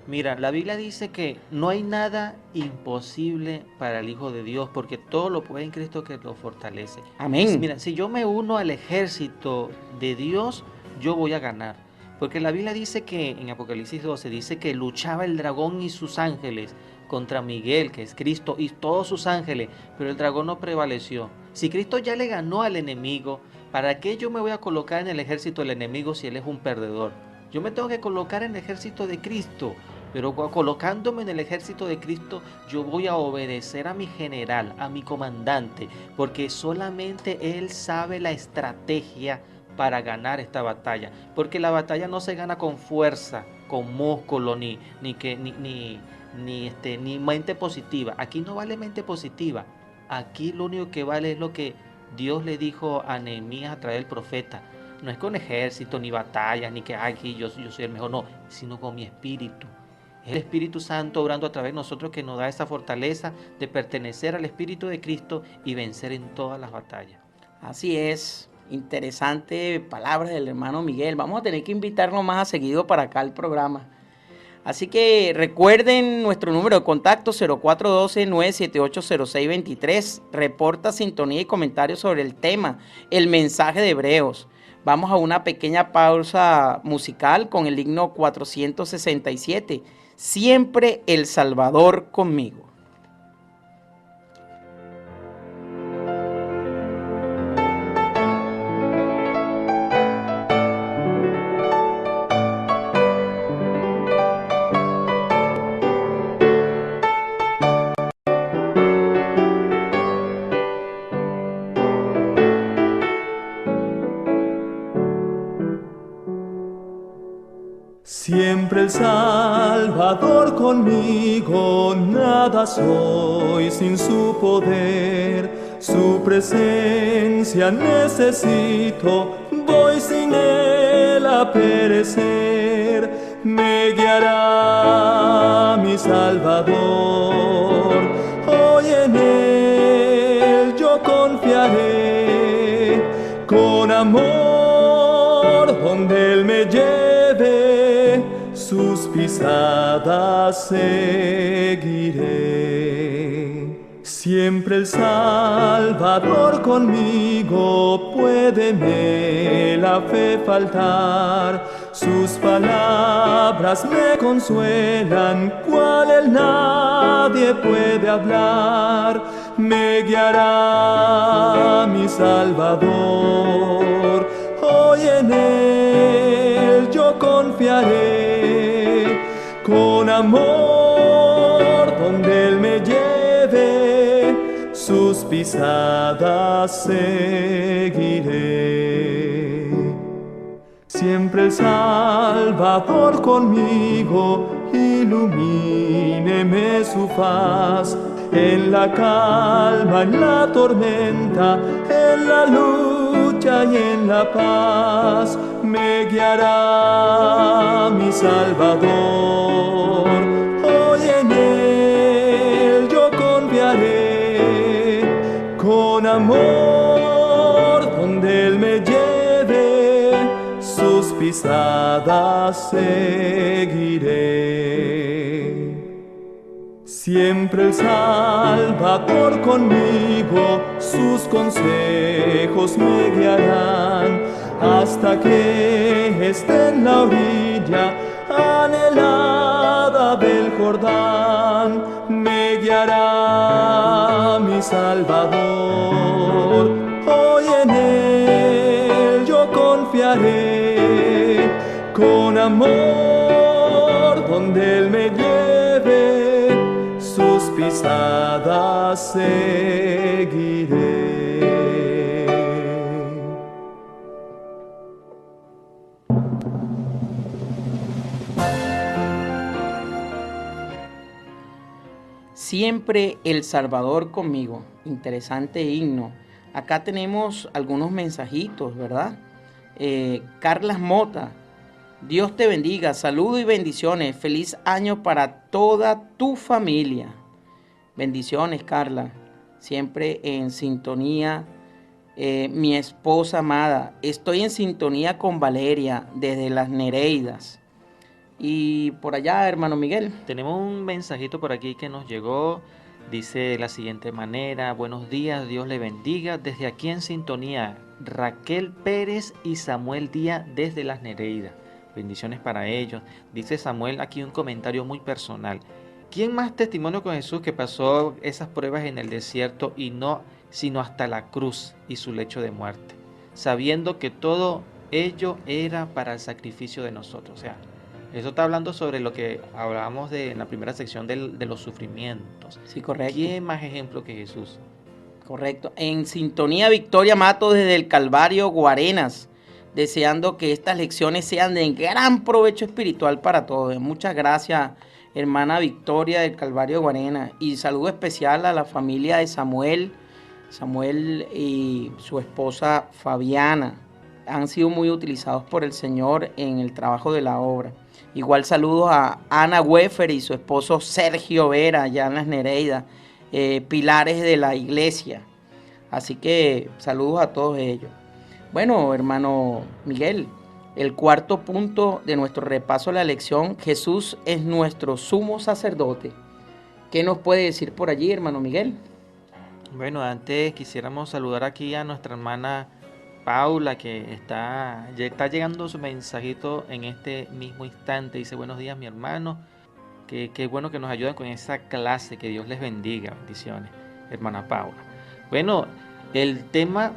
Mira, la Biblia dice que no hay nada imposible para el Hijo de Dios, porque todo lo puede en Cristo que lo fortalece. Amén. Mira, si yo me uno al ejército de Dios, yo voy a ganar. Porque la Biblia dice que en Apocalipsis 12 dice que luchaba el dragón y sus ángeles contra Miguel, que es Cristo, y todos sus ángeles, pero el dragón no prevaleció. Si Cristo ya le ganó al enemigo, ¿para qué yo me voy a colocar en el ejército del enemigo si él es un perdedor? Yo me tengo que colocar en el ejército de Cristo, pero colocándome en el ejército de Cristo, yo voy a obedecer a mi general, a mi comandante, porque solamente él sabe la estrategia para ganar esta batalla, porque la batalla no se gana con fuerza, con músculo, ni ni mente positiva. Aquí no vale mente positiva. Aquí lo único que vale es lo que Dios le dijo a Nehemías a través del profeta. No es con ejército, ni batallas, ni que aquí yo soy el mejor, no, sino con mi espíritu. Es el Espíritu Santo obrando a través de nosotros que nos da esa fortaleza de pertenecer al Espíritu de Cristo y vencer en todas las batallas. Así es, interesante palabras del hermano Miguel. Vamos a tener que invitarlo más a seguido para acá al programa. Así que recuerden nuestro número de contacto 0412-978-0623. Reporta, sintonía y comentarios sobre el tema, el mensaje de Hebreos. Vamos a una pequeña pausa musical con el himno 467. Siempre el Salvador conmigo. Siempre el Salvador conmigo, nada soy sin su poder, su presencia necesito, voy sin él a perecer, me guiará mi Salvador, hoy en él yo confiaré, con amor donde él me lleve, sus pisadas seguiré. Siempre el Salvador conmigo, puédeme la fe faltar. Sus palabras me consuelan, cual él nadie puede hablar. Me guiará mi Salvador, hoy en él yo confiaré, con amor donde él me lleve, sus pisadas seguiré. Siempre el Salvador conmigo, ilumíneme su faz, en la calma, en la tormenta, en la lucha y en la paz, me guiará mi Salvador, hoy en él yo confiaré, con amor donde él me lleve, sus pisadas seguiré. Siempre el Salvador conmigo, sus consejos me guiarán, hasta que esté en la orilla anhelada del Jordán, me guiará mi Salvador, hoy en él yo confiaré, con amor donde él me lleve, sus pisadas seguiré. Siempre el Salvador conmigo. Interesante himno. Acá tenemos algunos mensajitos, ¿verdad? Carlas Mota. Dios te bendiga. Saludos y bendiciones. Feliz año para toda tu familia. Bendiciones, Carla. Siempre en sintonía. Mi esposa amada. Estoy en sintonía con Valeria desde Las Nereidas. Y por allá, hermano Miguel. Tenemos un mensajito por aquí que nos llegó. Dice de la siguiente manera: buenos días, Dios le bendiga. Desde aquí en sintonía, Raquel Pérez y Samuel Díaz desde Las Nereidas. Bendiciones para ellos. Dice Samuel aquí un comentario muy personal. ¿Quién más testimonio con Jesús que pasó esas pruebas en el desierto y no sino hasta la cruz y su lecho de muerte? Sabiendo que todo ello era para el sacrificio de nosotros. O sea, eso está hablando sobre lo que hablábamos en la primera sección de los sufrimientos. Sí, correcto. ¿Quién más ejemplo que Jesús? Correcto. En sintonía, Victoria Mato desde el Calvario, Guarenas, deseando que estas lecciones sean de gran provecho espiritual para todos. Muchas gracias, hermana Victoria del Calvario de Guarena. Y saludo especial a la familia de Samuel y su esposa Fabiana. Han sido muy utilizados por el Señor en el trabajo de la obra. Igual saludos a Ana Weffer y su esposo Sergio Vera, allá en las Nereidas, pilares de la iglesia. Así que saludos a todos ellos. Bueno, hermano Miguel, el cuarto punto de nuestro repaso a la lección: Jesús es nuestro sumo sacerdote. ¿Qué nos puede decir por allí, hermano Miguel? Bueno, antes quisiéramos saludar aquí a nuestra hermana Paula, que está llegando su mensajito en este mismo instante. Dice: buenos días, mi hermano. Qué bueno que nos ayuden con esa clase. Que Dios les bendiga. Bendiciones, hermana Paula. Bueno, el tema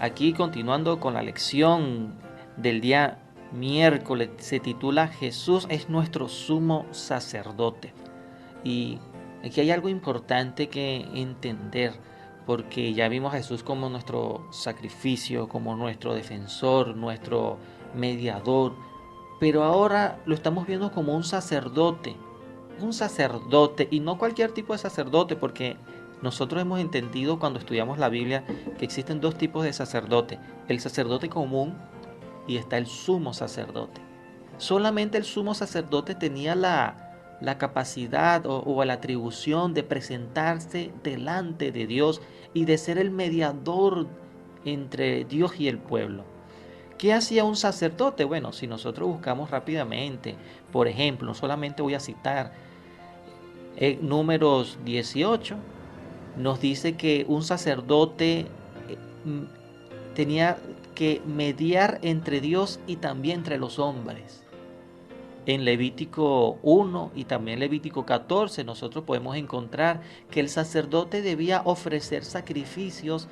aquí, continuando con la lección del día miércoles, se titula Jesús es nuestro sumo sacerdote. Y aquí hay algo importante que entender, porque ya vimos a Jesús como nuestro sacrificio, como nuestro defensor, nuestro mediador, pero ahora lo estamos viendo como un sacerdote, y no cualquier tipo de sacerdote, porque nosotros hemos entendido cuando estudiamos la Biblia que existen dos tipos de sacerdote: el sacerdote común y está el sumo sacerdote. Solamente el sumo sacerdote tenía la capacidad o la atribución de presentarse delante de Dios y de ser el mediador entre Dios y el pueblo. ¿Qué hacía un sacerdote? Bueno, si nosotros buscamos rápidamente, por ejemplo, solamente voy a citar Números 18, nos dice que un sacerdote tenía que mediar entre Dios y también entre los hombres. En Levítico 1 y también Levítico 14 nosotros podemos encontrar que el sacerdote debía ofrecer sacrificios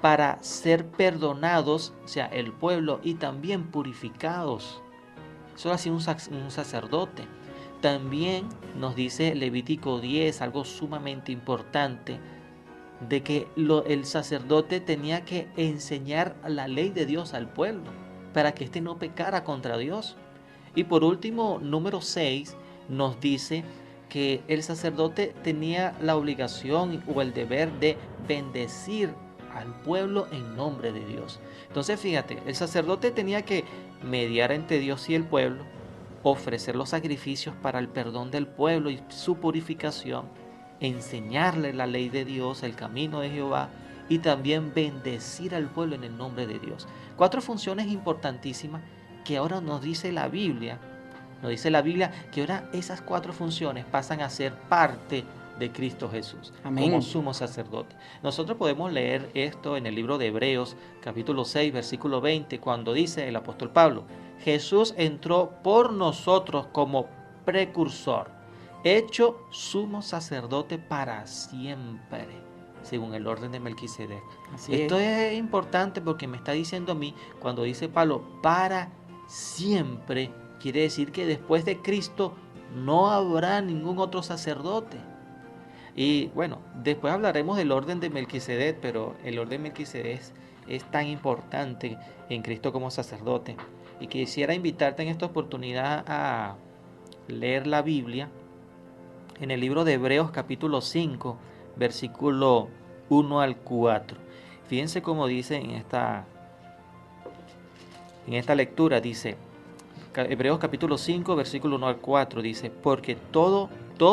para ser perdonados, o sea, el pueblo, y también purificados. Eso lo hacía un sacerdote. También nos dice Levítico 10, algo sumamente importante, de que el sacerdote tenía que enseñar la ley de Dios al pueblo, para que éste no pecara contra Dios. Y por último, número 6, nos dice que el sacerdote tenía la obligación o el deber de bendecir al pueblo en nombre de Dios. Entonces fíjate, el sacerdote tenía que mediar entre Dios y el pueblo, ofrecer los sacrificios para el perdón del pueblo y su purificación, enseñarle la ley de Dios, el camino de Jehová, y también bendecir al pueblo en el nombre de Dios. 4 funciones importantísimas que ahora nos dice la Biblia. Nos dice la Biblia que ahora esas 4 funciones pasan a ser parte de Cristo Jesús. Amén. Como sumo sacerdote. Nosotros podemos leer esto en el libro de Hebreos, capítulo 6, versículo 20, cuando dice el apóstol Pablo: Jesús entró por nosotros como precursor, hecho sumo sacerdote para siempre, según el orden de Melquisedec. Esto es importante porque me está diciendo a mí, cuando dice Pablo para siempre, quiere decir que después de Cristo no habrá ningún otro sacerdote. Y bueno, después hablaremos del orden de Melquisedec, pero el orden de Melquisedec es tan importante en Cristo como sacerdote. Y quisiera invitarte en esta oportunidad a leer la Biblia en el libro de Hebreos capítulo 5, versículo 1 al 4. Fíjense cómo dice en esta lectura, dice Hebreos capítulo 5, versículo 1 al 4, dice: porque todo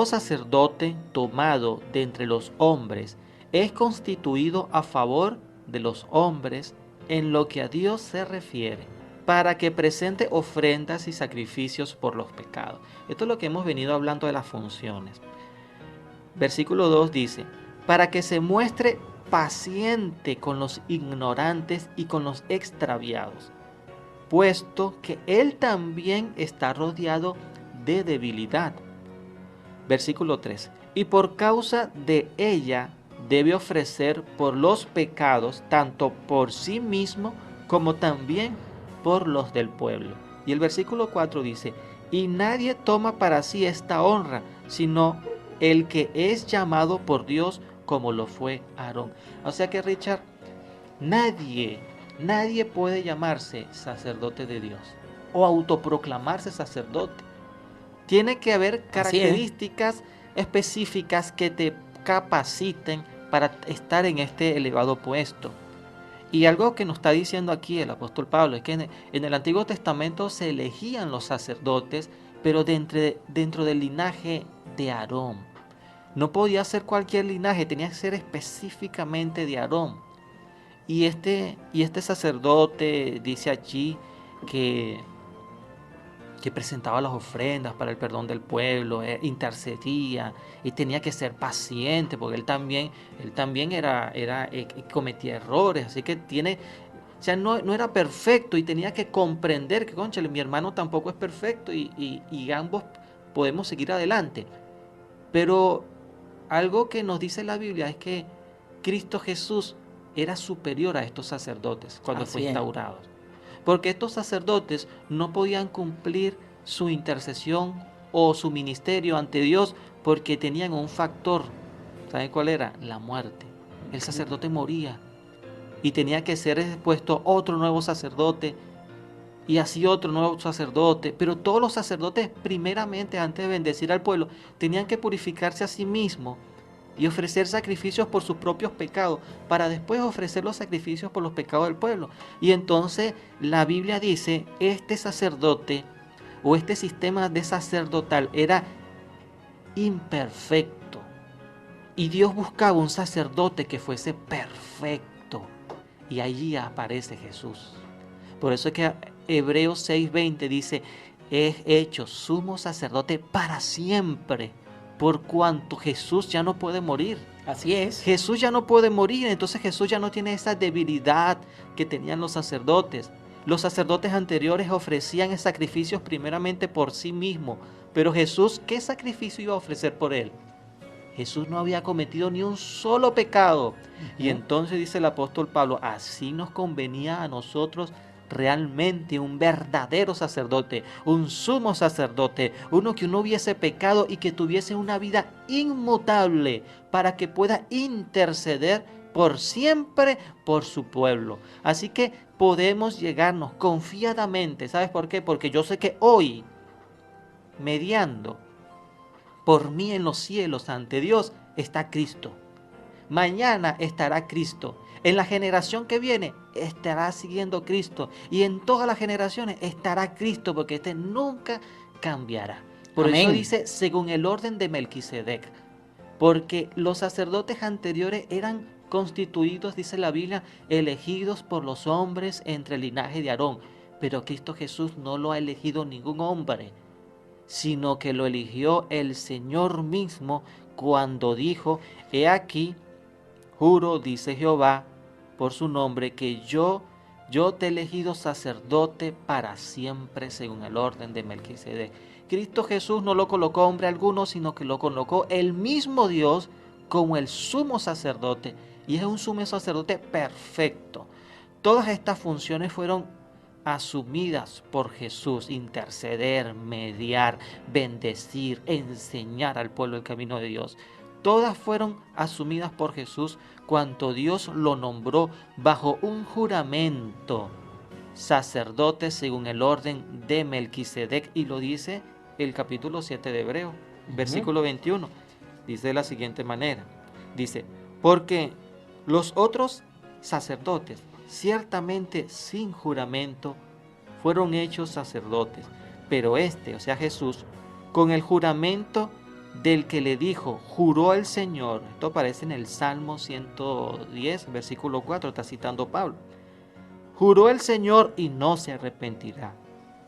sacerdote tomado de entre los hombres es constituido a favor de los hombres en lo que a Dios se refiere, para que presente ofrendas y sacrificios por los pecados. Esto es lo que hemos venido hablando de las funciones. Versículo 2 dice: para que se muestre paciente con los ignorantes y con los extraviados, puesto que él también está rodeado de debilidad. Versículo 3: y por causa de ella debe ofrecer por los pecados, tanto por sí mismo como también por los del pueblo. Y el versículo 4 dice: y nadie toma para sí esta honra, sino el que es llamado por Dios, como lo fue Aarón. O sea que, Richard, nadie puede llamarse sacerdote de Dios o autoproclamarse sacerdote. Tiene que haber Así es. características específicas que te capaciten para estar en este elevado puesto. Y algo que nos está diciendo aquí el apóstol Pablo es que en el Antiguo Testamento se elegían los sacerdotes, pero dentro del linaje de Aarón. No podía ser cualquier linaje, tenía que ser específicamente de Aarón. Y este sacerdote dice allí que presentaba las ofrendas para el perdón del pueblo, intercedía y tenía que ser paciente porque él también cometía errores, así que no era perfecto y tenía que comprender que, cónchale, mi hermano tampoco es perfecto y ambos podemos seguir adelante. Pero algo que nos dice la Biblia es que Cristo Jesús era superior a estos sacerdotes cuando fue instaurado. Porque estos sacerdotes no podían cumplir su intercesión o su ministerio ante Dios porque tenían un factor. ¿Saben cuál era? La muerte. El sacerdote moría y tenía que ser puesto otro nuevo sacerdote y así otro nuevo sacerdote. Pero todos los sacerdotes, primeramente, antes de bendecir al pueblo, tenían que purificarse a sí mismos y ofrecer sacrificios por sus propios pecados, para después ofrecer los sacrificios por los pecados del pueblo. Y entonces la Biblia dice, este sacerdote o este sistema de sacerdotal era imperfecto. Y Dios buscaba un sacerdote que fuese perfecto. Y allí aparece Jesús. Por eso es que Hebreos 6:20 dice, es hecho sumo sacerdote para siempre, por cuanto Jesús ya no puede morir. Así es. Jesús ya no puede morir, entonces Jesús ya no tiene esa debilidad que tenían los sacerdotes. Los sacerdotes anteriores ofrecían sacrificios primeramente por sí mismos, pero Jesús, ¿qué sacrificio iba a ofrecer por él? Jesús no había cometido ni un solo pecado. Y entonces dice el apóstol Pablo, así nos convenía a nosotros realmente un verdadero sacerdote, un sumo sacerdote, uno que no hubiese pecado y que tuviese una vida inmutable para que pueda interceder por siempre por su pueblo. Así que podemos llegarnos confiadamente. ¿Sabes por qué? Porque yo sé que hoy, mediando por mí en los cielos ante Dios, está Cristo. Mañana estará Cristo. En la generación que viene estará siguiendo Cristo. Y en todas las generaciones estará Cristo, porque este nunca cambiará. Por Amén. eso dice, según el orden de Melquisedec. Porque los sacerdotes anteriores eran constituidos, dice la Biblia, elegidos por los hombres entre el linaje de Aarón. Pero Cristo Jesús no lo ha elegido ningún hombre, sino que lo eligió el Señor mismo cuando dijo, he aquí, juro, dice Jehová, por su nombre, que yo te he elegido sacerdote para siempre según el orden de Melquisedec. Cristo Jesús no lo colocó hombre alguno, sino que lo colocó el mismo Dios como el sumo sacerdote, y es un sumo sacerdote perfecto. Todas estas funciones fueron asumidas por Jesús: interceder, mediar, bendecir, enseñar al pueblo el camino de Dios. Todas fueron asumidas por Jesús cuando Dios lo nombró bajo un juramento, sacerdote según el orden de Melquisedec, y lo dice el capítulo 7 de Hebreos, versículo 21. Dice de la siguiente manera, dice, porque los otros sacerdotes, ciertamente sin juramento, fueron hechos sacerdotes, pero este, o sea Jesús, con el juramento del que le dijo, juró el Señor. Esto aparece en el Salmo 110, versículo 4, está citando Pablo. Juró el Señor y no se arrepentirá.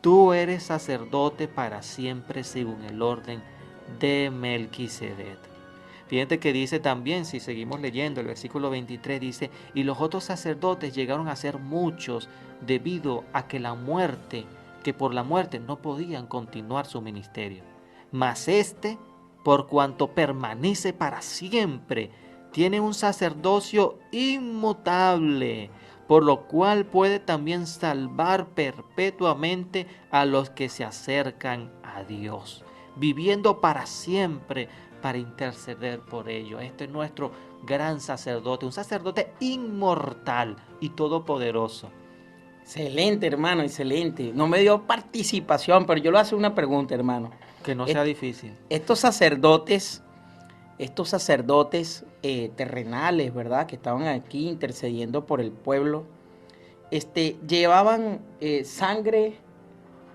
Tú eres sacerdote para siempre según el orden de Melquisedec. Fíjate que dice también, si seguimos leyendo, el versículo 23 dice, y los otros sacerdotes llegaron a ser muchos debido a que por la muerte no podían continuar su ministerio. Mas este, por cuanto permanece para siempre, tiene un sacerdocio inmutable, por lo cual puede también salvar perpetuamente a los que se acercan a Dios, viviendo para siempre para interceder por ellos. Este es nuestro gran sacerdote, un sacerdote inmortal y todopoderoso. Excelente, hermano, excelente. No me dio participación, pero yo le hago una pregunta, hermano. Que no sea difícil. Estos sacerdotes terrenales, ¿verdad? Que estaban aquí intercediendo por el pueblo, llevaban sangre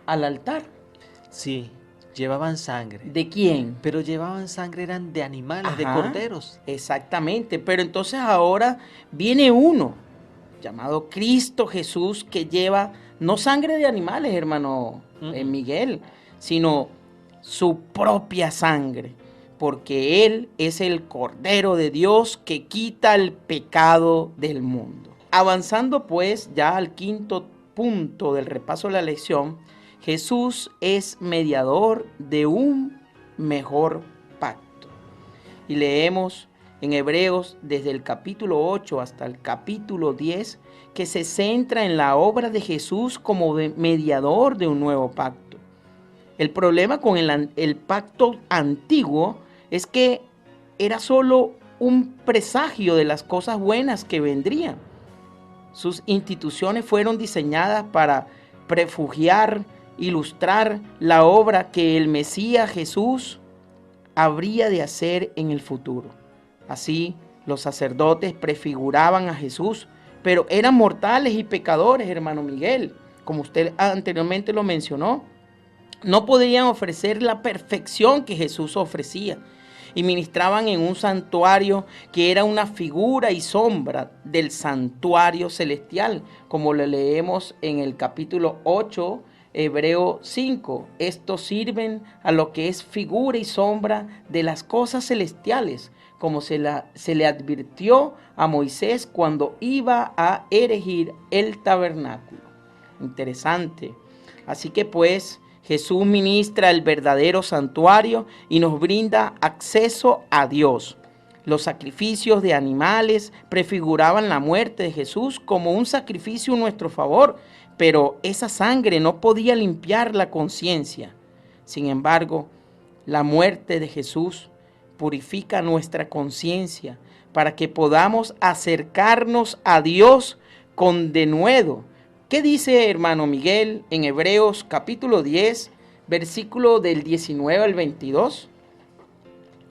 al altar. Sí, llevaban sangre. ¿De quién? Pero llevaban sangre, eran de animales, de Ajá, corderos. exactamente, pero entonces ahora viene uno llamado Cristo Jesús que lleva no sangre de animales, hermano Miguel, sino su propia sangre, porque Él es el Cordero de Dios que quita el pecado del mundo. Avanzando pues ya al quinto punto del repaso de la lección, Jesús es mediador de un mejor pacto. Y leemos en Hebreos desde el capítulo 8 hasta el capítulo 10 que se centra en la obra de Jesús como mediador de un nuevo pacto. El problema con el pacto antiguo es que era solo un presagio de las cosas buenas que vendrían. Sus instituciones fueron diseñadas para prefugiar, ilustrar la obra que el Mesías Jesús habría de hacer en el futuro. Así, los sacerdotes prefiguraban a Jesús, pero eran mortales y pecadores, hermano Miguel, como usted anteriormente lo mencionó. No podían ofrecer la perfección que Jesús ofrecía y ministraban en un santuario que era una figura y sombra del santuario celestial, como lo leemos en el capítulo 8, Hebreo 5. Estos sirven a lo que es figura y sombra de las cosas celestiales, como se le advirtió a Moisés cuando iba a erigir el tabernáculo. Interesante. Así que pues Jesús ministra el verdadero santuario y nos brinda acceso a Dios. Los sacrificios de animales prefiguraban la muerte de Jesús como un sacrificio en nuestro favor, pero esa sangre no podía limpiar la conciencia. Sin embargo, la muerte de Jesús purifica nuestra conciencia para que podamos acercarnos a Dios con denuedo. ¿Qué dice, hermano Miguel, en Hebreos capítulo 10, versículo del 19 al 22?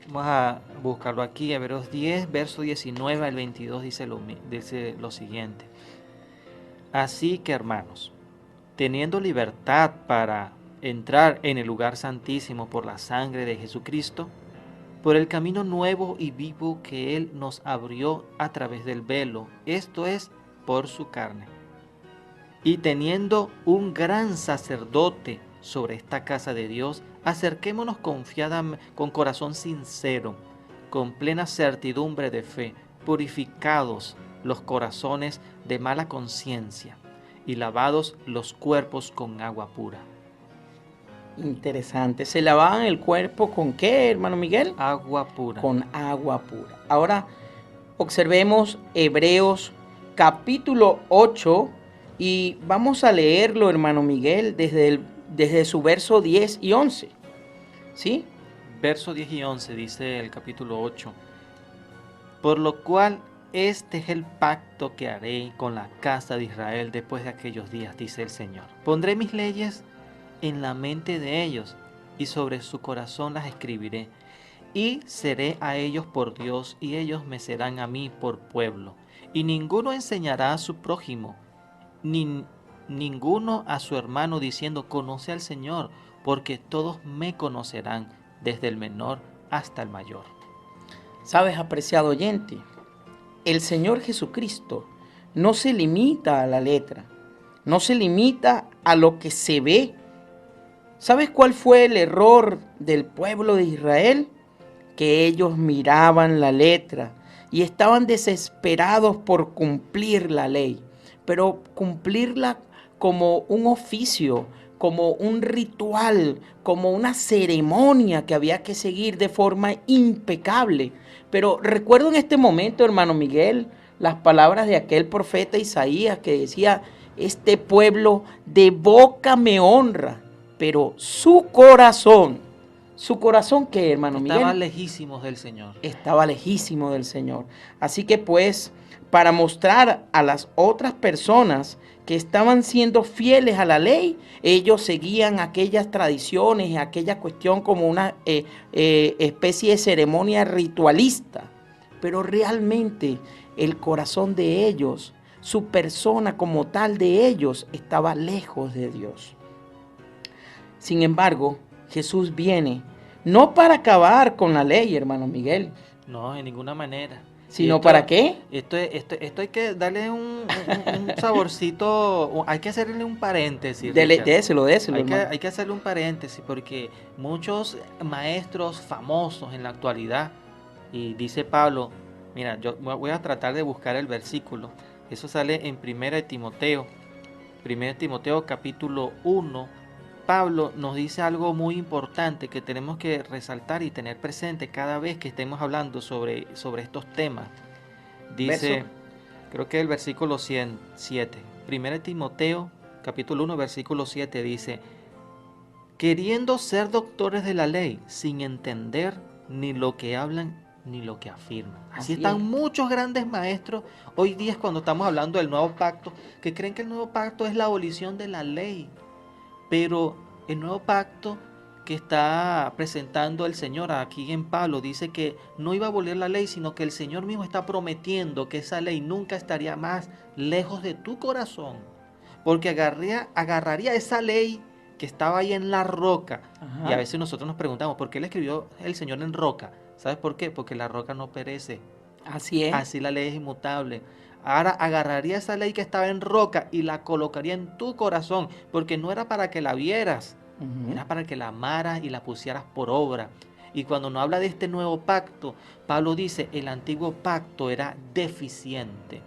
Vamos a buscarlo aquí, Hebreos 10, verso 19 al 22, dice lo siguiente. Así que, hermanos, teniendo libertad para entrar en el lugar santísimo por la sangre de Jesucristo, por el camino nuevo y vivo que Él nos abrió a través del velo, esto es, por su carne. Y teniendo un gran sacerdote sobre esta casa de Dios, acerquémonos confiadamente, con corazón sincero, con plena certidumbre de fe, purificados los corazones de mala conciencia y lavados los cuerpos con agua pura. Interesante. ¿Se lavaban el cuerpo con qué, hermano Miguel? Agua pura. Con agua pura. Ahora observemos Hebreos capítulo 8 y vamos a leerlo, hermano Miguel, desde su verso 10 y 11. ¿Sí? Verso 10 y 11 dice el capítulo 8. Por lo cual este es el pacto que haré con la casa de Israel después de aquellos días, dice el Señor. Pondré mis leyes en la mente de ellos y sobre su corazón las escribiré. Y seré a ellos por Dios y ellos me serán a mí por pueblo. Y ninguno enseñará a su prójimo, ni ninguno a su hermano diciendo conoce al Señor, porque todos me conocerán, desde el menor hasta el mayor. ¿Sabes, apreciado oyente? El Señor Jesucristo no se limita a la letra, no se limita a lo que se ve. ¿Sabes cuál fue el error del pueblo de Israel? Que ellos miraban la letra y estaban desesperados por cumplir la ley, pero cumplirla como un oficio, como un ritual, como una ceremonia que había que seguir de forma impecable. Pero recuerdo en este momento, hermano Miguel, las palabras de aquel profeta Isaías que decía, este pueblo de boca me honra, pero su corazón ¿qué, hermano Miguel? Estaban lejísimos del Señor. Estaba lejísimo del Señor. Así que pues, para mostrar a las otras personas que estaban siendo fieles a la ley, ellos seguían aquellas tradiciones, aquella cuestión como una especie de ceremonia ritualista, pero realmente el corazón de ellos, su persona como tal de ellos, estaba lejos de Dios. Sin embargo, Jesús viene no para acabar con la ley, hermano Miguel. No, en ninguna manera. ¿Sino para qué? Esto hay que darle un saborcito, hay que hacerle un paréntesis. Déselo, Hay que hacerle un paréntesis porque muchos maestros famosos en la actualidad, y dice Pablo, mira, yo voy a tratar de buscar el versículo, eso sale en 1 Timoteo capítulo 1, Pablo nos dice algo muy importante que tenemos que resaltar y tener presente cada vez que estemos hablando sobre estos temas. Dice, ¿verso? Creo que el versículo 107, 1 Timoteo capítulo 1, versículo 7 dice, queriendo ser doctores de la ley, sin entender ni lo que hablan ni lo que afirman. Así están muchos grandes maestros hoy día cuando estamos hablando del nuevo pacto, que creen que el nuevo pacto es la abolición de la ley. Pero el nuevo pacto que está presentando el Señor aquí en Pablo dice que no iba a abolir la ley, sino que el Señor mismo está prometiendo que esa ley nunca estaría más lejos de tu corazón, porque agarraría esa ley que estaba ahí en la roca. Ajá. Y a veces nosotros nos preguntamos, ¿por qué le escribió el Señor en roca? ¿Sabes por qué? Porque la roca no perece. Así es. Así la ley es inmutable. Ahora agarraría esa ley que estaba en roca y la colocaría en tu corazón, porque no era para que la vieras, era para que la amaras y la pusieras por obra. Y cuando nos habla de este nuevo pacto, Pablo dice, el antiguo pacto era deficiente.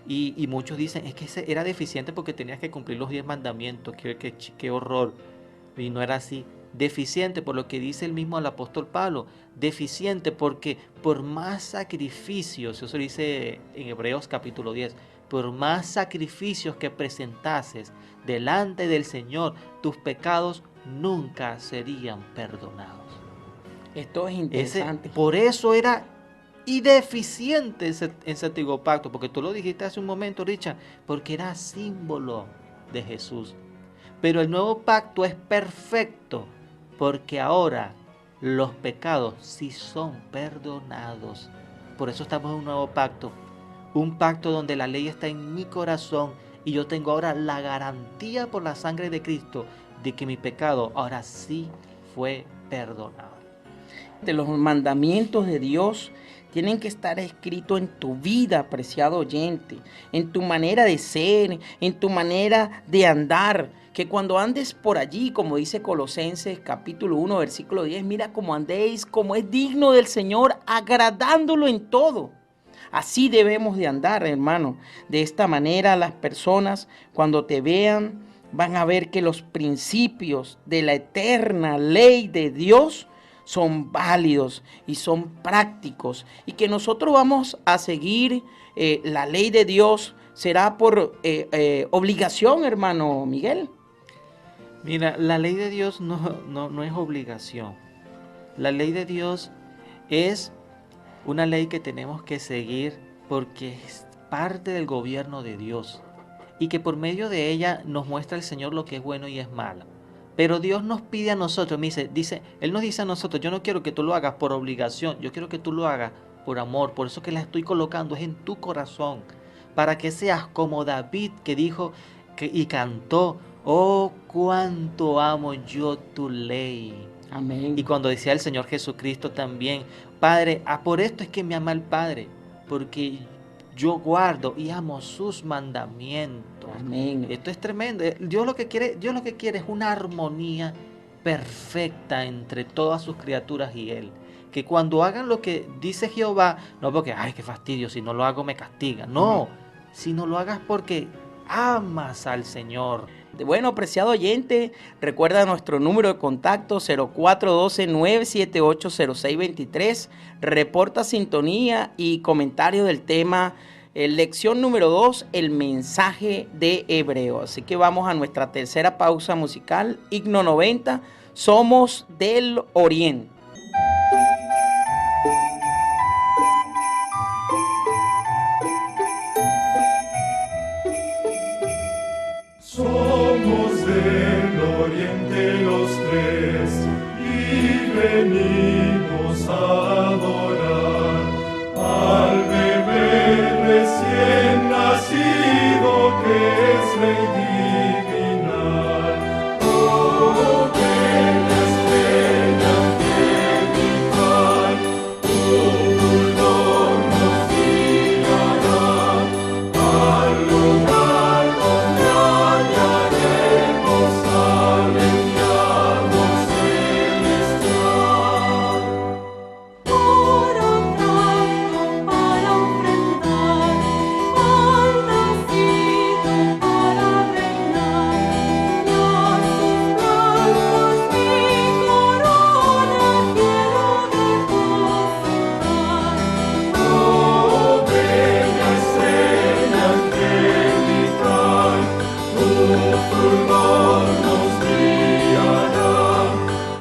Y muchos dicen, es que ese era deficiente porque tenías que cumplir los 10 mandamientos, qué horror. Y no era así. Deficiente por lo que dice el mismo el apóstol Pablo, deficiente porque por más sacrificios, eso dice en Hebreos capítulo 10, por más sacrificios que presentases delante del Señor, tus pecados nunca serían perdonados. Esto es interesante. Por eso era deficiente ese antiguo pacto, porque tú lo dijiste hace un momento, Richard, porque era símbolo de Jesús. Pero el nuevo pacto es perfecto, porque ahora los pecados sí son perdonados. Por eso estamos en un nuevo pacto. Un pacto donde la ley está en mi corazón y yo tengo ahora la garantía por la sangre de Cristo de que mi pecado ahora sí fue perdonado. Los mandamientos de Dios tienen que estar escritos en tu vida, apreciado oyente, en tu manera de ser, en tu manera de andar. Que cuando andes por allí, como dice Colosenses capítulo 1, versículo 10, mira cómo andéis, como es digno del Señor, agradándolo en todo. Así debemos de andar, hermano. De esta manera las personas cuando te vean van a ver que los principios de la eterna ley de Dios son válidos y son prácticos. Y que nosotros vamos a seguir la ley de Dios será por obligación, hermano Miguel. Mira, la ley de Dios no es obligación. La ley de Dios es una ley que tenemos que seguir porque es parte del gobierno de Dios y que por medio de ella nos muestra el Señor lo que es bueno y es malo. Pero Dios nos pide a nosotros, Él nos dice a nosotros, yo no quiero que tú lo hagas por obligación, yo quiero que tú lo hagas por amor. Por eso que la estoy colocando es en tu corazón, para que seas como David que dijo y cantó, oh, cuánto amo yo tu ley. Amén. Y cuando decía el Señor Jesucristo también, Padre, por esto es que me ama el Padre, porque yo guardo y amo sus mandamientos. Amén. Esto es tremendo. Dios lo que quiere es una armonía perfecta entre todas sus criaturas y Él. Que cuando hagan lo que dice Jehová, no porque, ay, qué fastidio, si no lo hago me castiga. No, sino lo hagas porque amas al Señor. Bueno, apreciado oyente, recuerda nuestro número de contacto 0412-978-0623. Reporta sintonía y comentario del tema lección número 2, el mensaje de Hebreo. Así que vamos a nuestra tercera pausa musical, Himno 90, Somos del Oriente. venimos a adorar al bebé recién nacido que es Rey divinal. Oh, bella estrella angelical, tu fulgor nos guiará al lugar donde hallaremos al enviado celestial. Oro traigo para ofrendar al nacido para reinar, y a sus blancos mi corona quiero depositar. Oh, bella estrella angelical, tu fulgor nos guiará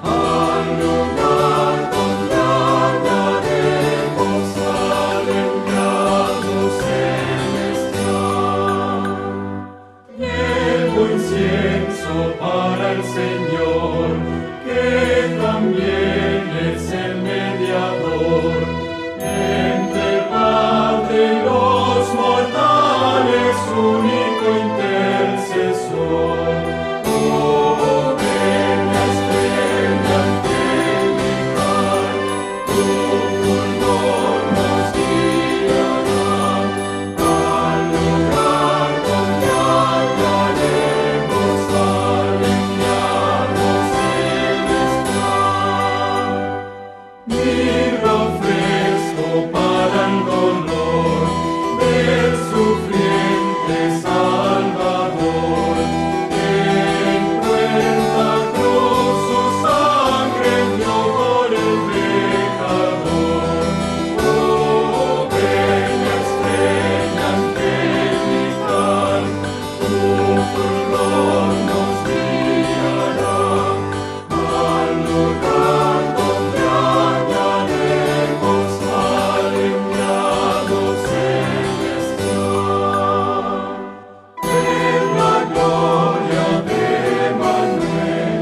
al lugar donde hallaremos al enviado celestial. Llevo incienso para el Señor, que también es el mediador entre el Padre y los mortales, único intercesor. Oh, bella estrella angelical, tu fulgor nos guiará al lugar donde hallaremos al enviado celestial. Mirra ofrezco para el dolor del sufriente Salvador, que en cruenta cruz su sangre dio por el pecador. Oh, bella estrella angelical, tu fulgor nos guiará al lugar donde hallaremos al enviado celestial. En la gloria de Manuel,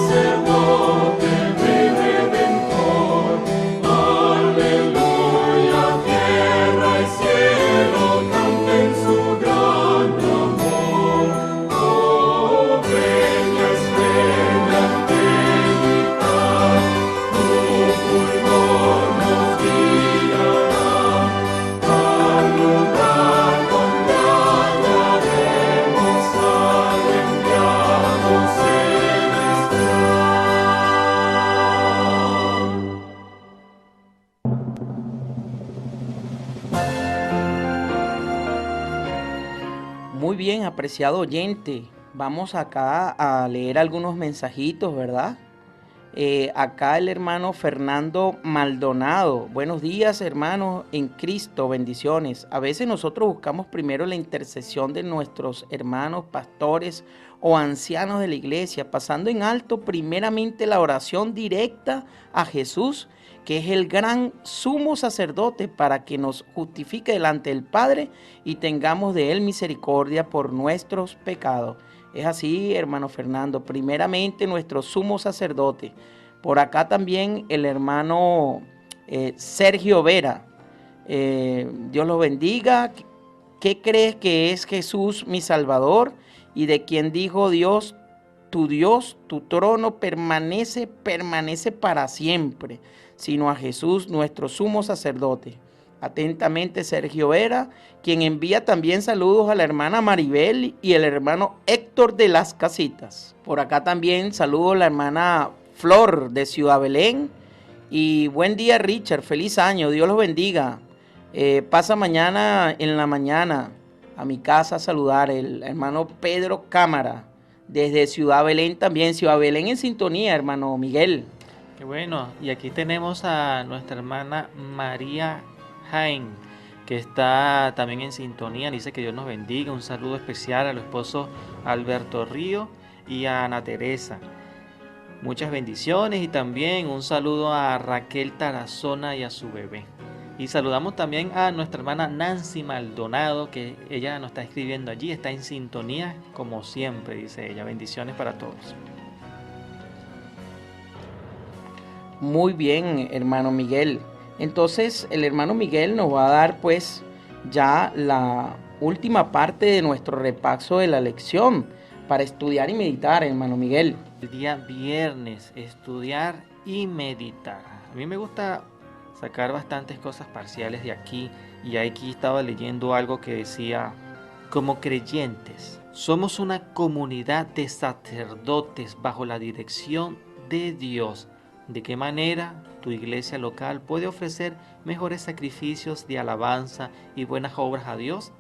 sacerdote, Rey Redentor, aleluya, tierra y cielo canten su gran amor. Oh, bella estrella angelical, tu fulgor nos guiará al lugar donde hallaremos al enviado celestial. Muy bien, apreciado oyente. Vamos acá a leer algunos mensajitos, ¿verdad? Acá el hermano Fernando Maldonado. Buenos días, hermanos en Cristo, bendiciones. A veces nosotros buscamos primero la intercesión de nuestros hermanos pastores o ancianos de la iglesia, pasando en alto primeramente la oración directa a Jesús, que es el gran sumo sacerdote, para que nos justifique delante del Padre y tengamos de él misericordia por nuestros pecados. Es así, hermano Fernando, primeramente nuestro sumo sacerdote. Por acá también el hermano Sergio Vera. Dios los bendiga. ¿Qué crees que es Jesús mi Salvador? Y de quien dijo Dios, tu trono permanece para siempre, sino a Jesús, nuestro sumo sacerdote. Atentamente, Sergio Vera, quien envía también saludos a la hermana Maribel y el hermano Héctor de las Casitas. Por acá también saludo a la hermana Flor de Ciudad Belén. Y buen día, Richard, feliz año, Dios los bendiga. Pasa mañana en la mañana a mi casa a saludar el hermano Pedro Cámara, desde Ciudad Belén también. Ciudad Belén en sintonía, hermano Miguel. Qué bueno, y aquí tenemos a nuestra hermana María Jaén, que está también en sintonía. Dice que Dios nos bendiga. Un saludo especial a los esposos Alberto Río y a Ana Teresa. Muchas bendiciones, y también un saludo a Raquel Tarazona y a su bebé. Y saludamos también a nuestra hermana Nancy Maldonado, que ella nos está escribiendo allí, está en sintonía como siempre, dice ella. Bendiciones para todos. Muy bien, hermano Miguel. Entonces, el hermano Miguel nos va a dar pues ya la última parte de nuestro repaso de la lección para estudiar y meditar, hermano Miguel. El día viernes, estudiar y meditar. A mí me gusta sacar bastantes cosas parciales de aquí, y aquí estaba leyendo algo que decía: como creyentes, somos una comunidad de sacerdotes bajo la dirección de Dios. ¿De qué manera tu iglesia local puede ofrecer mejores sacrificios de alabanza y buenas obras a Dios?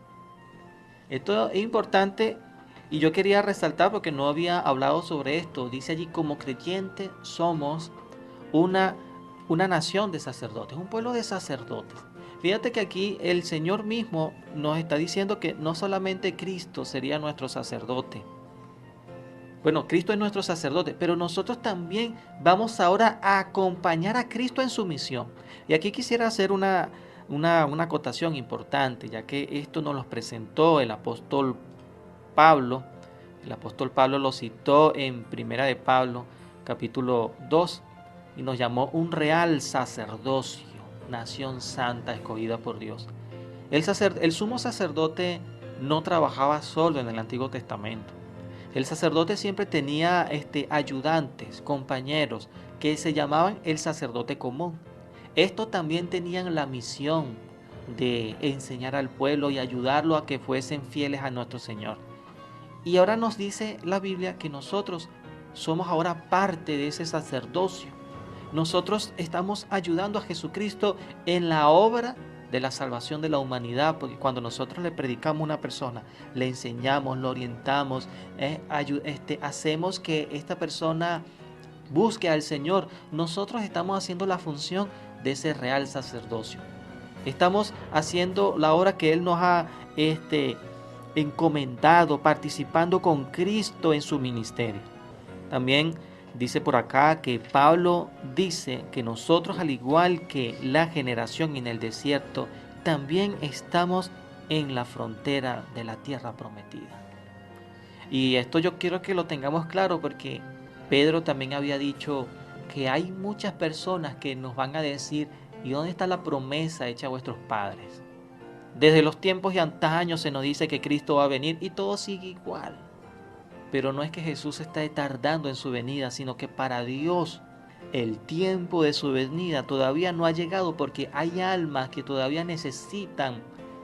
Esto es importante y yo quería resaltar porque no había hablado sobre esto. Dice allí: como creyentes somos una nación de sacerdotes, un pueblo de sacerdotes. Fíjate que aquí el Señor mismo nos está diciendo que no solamente Cristo sería nuestro sacerdote. Bueno, Cristo es nuestro sacerdote, pero nosotros también vamos ahora a acompañar a Cristo en su misión. Y aquí quisiera hacer una acotación importante, ya que esto nos lo presentó el apóstol Pablo. El apóstol Pablo lo citó en Primera de Pablo, capítulo 2, y nos llamó un real sacerdocio, nación santa escogida por Dios. El sumo sacerdote no trabajaba solo en el Antiguo Testamento. El sacerdote siempre tenía ayudantes, compañeros, que se llamaban el sacerdote común. Estos también tenían la misión de enseñar al pueblo y ayudarlo a que fuesen fieles a nuestro Señor. Y ahora nos dice la Biblia que nosotros somos ahora parte de ese sacerdocio. Nosotros estamos ayudando a Jesucristo en la obra de la salvación de la humanidad, porque cuando nosotros le predicamos a una persona, le enseñamos, lo orientamos, hacemos que esta persona busque al Señor, nosotros estamos haciendo la función de ese real sacerdocio. Estamos haciendo la obra que Él nos ha encomendado, participando con Cristo en su ministerio. También dice por acá que Pablo dice que nosotros, al igual que la generación en el desierto, también estamos en la frontera de la tierra prometida. Y esto yo quiero que lo tengamos claro, porque Pedro también había dicho que hay muchas personas que nos van a decir: ¿y dónde está la promesa hecha a vuestros padres? Desde los tiempos de antaño se nos dice que Cristo va a venir y todo sigue igual. Pero no es que Jesús esté tardando en su venida, sino que para Dios el tiempo de su venida todavía no ha llegado, porque hay almas que todavía necesitan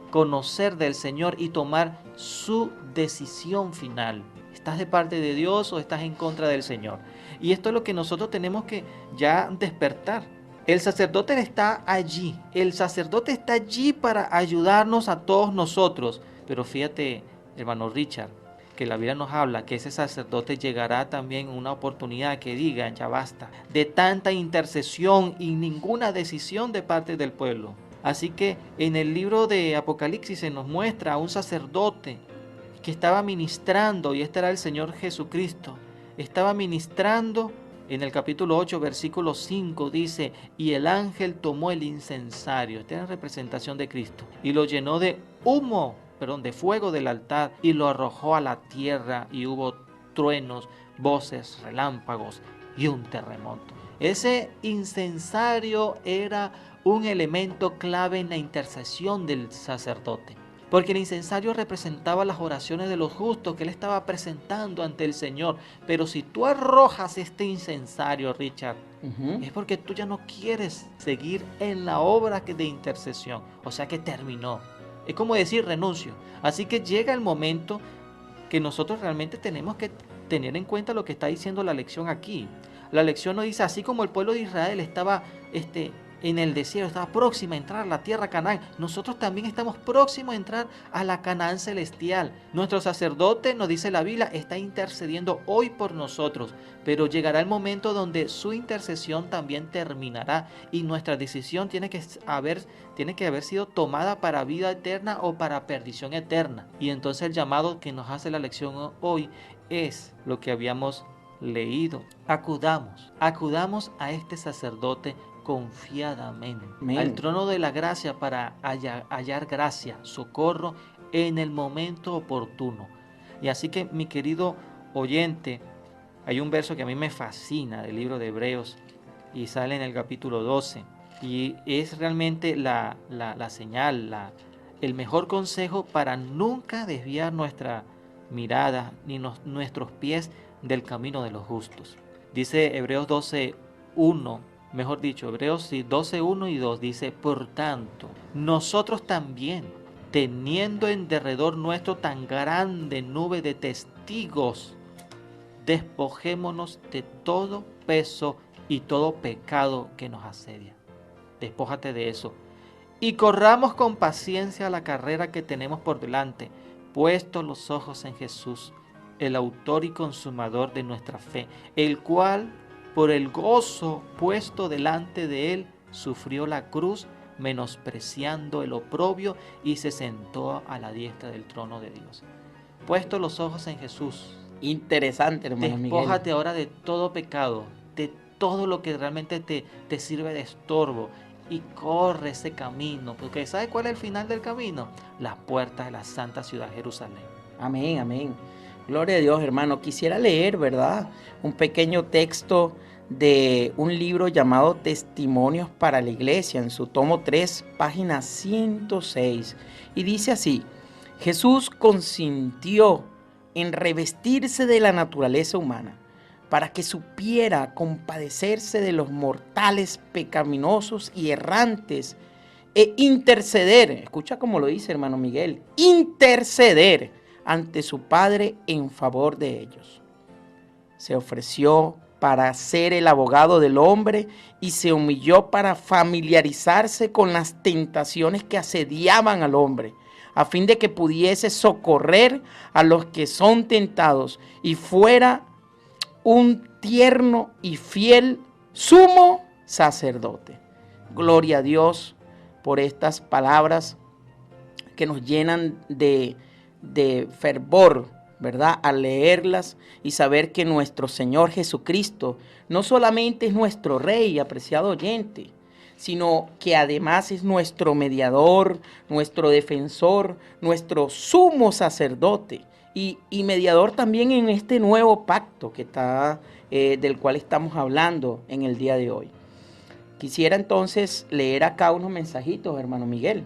conocer del Señor y tomar su decisión final. ¿Estás de parte de Dios o estás en contra del Señor? Y esto es lo que nosotros tenemos que ya despertar. El sacerdote está allí. El sacerdote está allí para ayudarnos a todos nosotros. Pero fíjate, hermano Richard, que la Biblia nos habla que ese sacerdote llegará también una oportunidad que diga: ya basta de tanta intercesión y ninguna decisión de parte del pueblo. Así que en el libro de Apocalipsis se nos muestra a un sacerdote que estaba ministrando, y este era el Señor Jesucristo. Estaba ministrando. En el capítulo 8, versículo 5 dice: y el ángel tomó el incensario, esta es la representación de Cristo, y lo llenó de fuego del altar, y lo arrojó a la tierra, y hubo truenos, voces, relámpagos y un terremoto. Ese incensario era un elemento clave en la intercesión del sacerdote, porque el incensario representaba las oraciones de los justos que él estaba presentando ante el Señor. Pero si tú arrojas este incensario, Richard, es porque tú ya no quieres seguir en la obra de intercesión, o sea que terminó. Es como decir: renuncio. Así que llega el momento que nosotros realmente tenemos que tener en cuenta lo que está diciendo la lección aquí. La lección nos dice: así como el pueblo de Israel estaba en el desierto, estaba próxima a entrar a la tierra Canaán, nosotros también estamos próximos a entrar a la Canaán celestial. Nuestro sacerdote, nos dice la Biblia, está intercediendo hoy por nosotros, pero llegará el momento donde su intercesión también terminará y nuestra decisión tiene que haber sido tomada para vida eterna o para perdición eterna. Y entonces el llamado que nos hace la lección hoy es lo que habíamos leído: acudamos a este sacerdote confiadamente, al trono de la gracia, para hallar gracia, socorro en el momento oportuno. Y así que, mi querido oyente, hay un verso que a mí me fascina del libro de Hebreos, y sale en el capítulo 12. Y es realmente la señal, el mejor consejo para nunca desviar nuestra mirada ni nuestros pies del camino de los justos. Dice Hebreos 12:1, mejor dicho, Hebreos 12:1 y 2, dice: por tanto, nosotros también, teniendo en derredor nuestro tan grande nube de testigos, despojémonos de todo peso y todo pecado que nos asedia. Despójate de eso. Y corramos con paciencia la carrera que tenemos por delante, puestos los ojos en Jesús, el autor y consumador de nuestra fe, el cual, por el gozo puesto delante de él, sufrió la cruz, menospreciando el oprobio, y se sentó a la diestra del trono de Dios. Puestos los ojos en Jesús. Interesante, hermano Miguel. Despójate ahora de todo pecado, de todo lo que realmente te sirve de estorbo, y corre ese camino, porque ¿sabe cuál es el final del camino? Las puertas de la santa ciudad Jerusalén. Amén, amén. Gloria a Dios, hermano. Quisiera leer, ¿verdad?, un pequeño texto de un libro llamado Testimonios para la Iglesia, en su tomo 3, página 106. Y dice así: Jesús consintió en revestirse de la naturaleza humana para que supiera compadecerse de los mortales pecaminosos y errantes e interceder, escucha cómo lo dice, hermano Miguel, interceder ante su Padre en favor de ellos. Se ofreció para ser el abogado del hombre y se humilló para familiarizarse con las tentaciones que asediaban al hombre, a fin de que pudiese socorrer a los que son tentados y fuera un tierno y fiel sumo sacerdote. Gloria a Dios por estas palabras que nos llenan de fervor, ¿verdad?, al leerlas y saber que nuestro Señor Jesucristo no solamente es nuestro Rey, apreciado oyente, sino que además es nuestro mediador, nuestro defensor, nuestro sumo sacerdote y mediador también en este nuevo pacto que está, del cual estamos hablando en el día de hoy. Quisiera entonces leer acá unos mensajitos, hermano Miguel.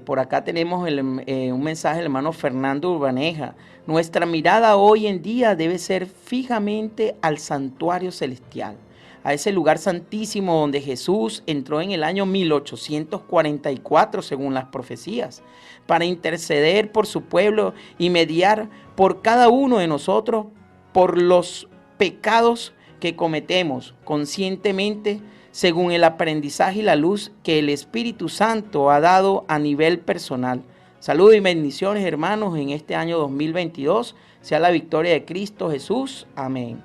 Por acá tenemos un mensaje del hermano Fernando Urbaneja. Nuestra mirada hoy en día debe ser fijamente al santuario celestial, a ese lugar santísimo donde Jesús entró en el año 1844, según las profecías, para interceder por su pueblo y mediar por cada uno de nosotros por los pecados que cometemos conscientemente, según el aprendizaje y la luz que el Espíritu Santo ha dado a nivel personal. Saludos y bendiciones, hermanos, en este año 2022. Sea la victoria de Cristo Jesús. Amén.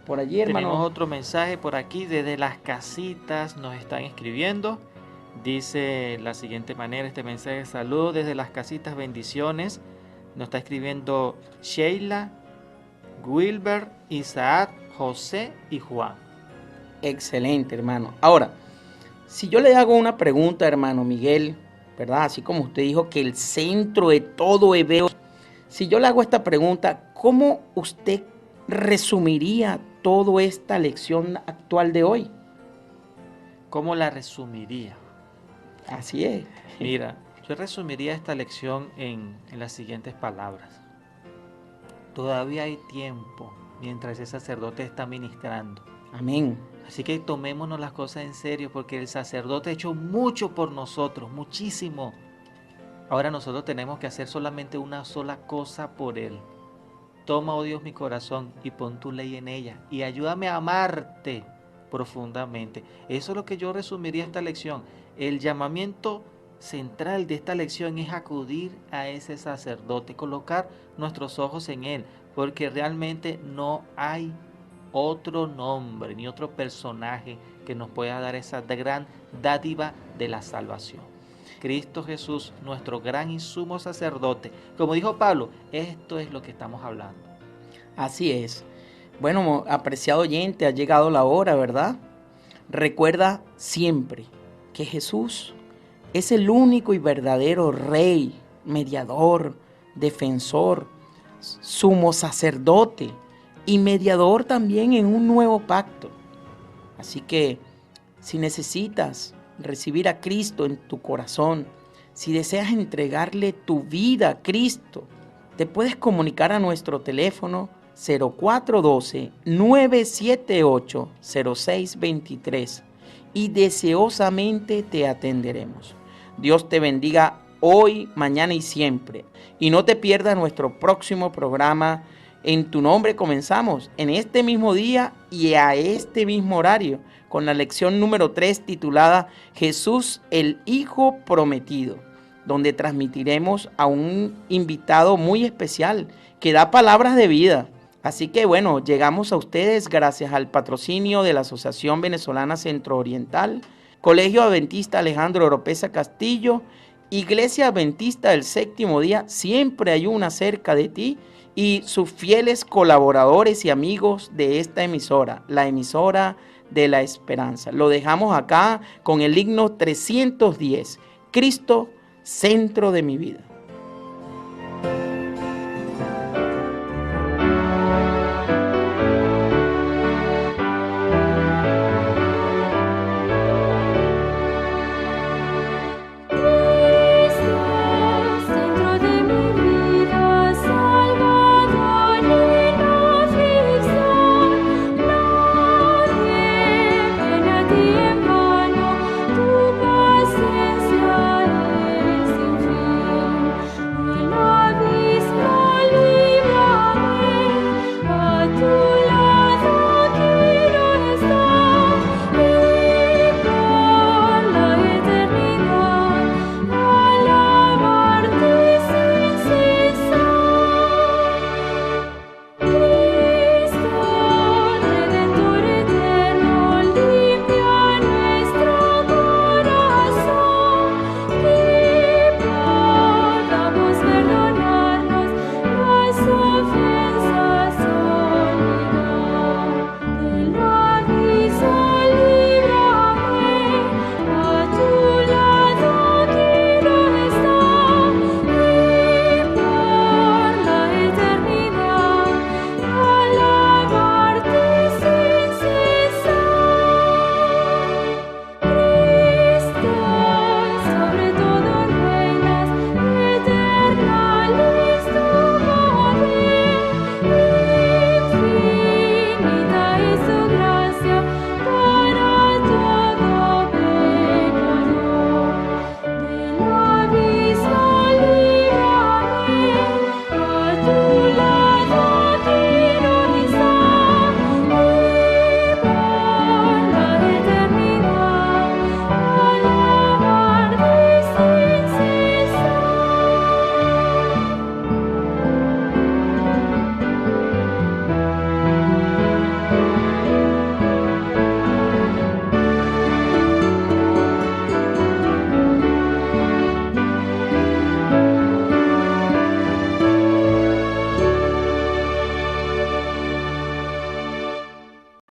Por allí, hermano. Tenemos otro mensaje por aquí, desde las casitas nos están escribiendo. Dice la siguiente manera este mensaje: saludos desde las casitas, bendiciones. Nos está escribiendo Sheila, Wilber, Isaac, José y Juan. Excelente, hermano. Ahora, si yo le hago una pregunta, hermano Miguel, ¿verdad?, así como usted dijo que el centro de todo hebreo, si yo le hago esta pregunta, ¿cómo usted resumiría toda esta lección actual de hoy? ¿Cómo la resumiría? Así es. Mira, yo resumiría esta lección en las siguientes palabras. Todavía hay tiempo mientras el sacerdote está ministrando. Amén. Así que tomémonos las cosas en serio, porque el sacerdote ha hecho mucho por nosotros, muchísimo. Ahora nosotros tenemos que hacer solamente una sola cosa por él. Toma, oh Dios, mi corazón y pon tu ley en ella y ayúdame a amarte profundamente. Eso es lo que yo resumiría esta lección. El llamamiento central de esta lección es acudir a ese sacerdote, colocar nuestros ojos en él, porque realmente no hay otro nombre ni otro personaje que nos pueda dar esa gran dádiva de la salvación. Cristo Jesús, nuestro gran y sumo sacerdote. Como dijo Pablo, esto es lo que estamos hablando. Así es. Bueno, apreciado oyente, ha llegado la hora, ¿verdad? Recuerda siempre que Jesús es el único y verdadero Rey, mediador, defensor, sumo sacerdote y mediador también en un nuevo pacto. Así que si necesitas recibir a Cristo en tu corazón, si deseas entregarle tu vida a Cristo, te puedes comunicar a nuestro teléfono 0412-978-0623 y deseosamente te atenderemos. Dios te bendiga hoy, mañana y siempre. Y no te pierdas nuestro próximo programa. En tu nombre comenzamos en este mismo día y a este mismo horario con la lección número 3 titulada Jesús el Hijo Prometido, donde transmitiremos a un invitado muy especial que da palabras de vida. Así que bueno, llegamos a ustedes gracias al patrocinio de la Asociación Venezolana Centro Oriental, Colegio Adventista Alejandro Oropesa Castillo, Iglesia Adventista del Séptimo Día, siempre hay una cerca de ti, y sus fieles colaboradores y amigos de esta emisora, la emisora de la esperanza. Lo dejamos acá con el himno 310, Cristo, centro de mi vida.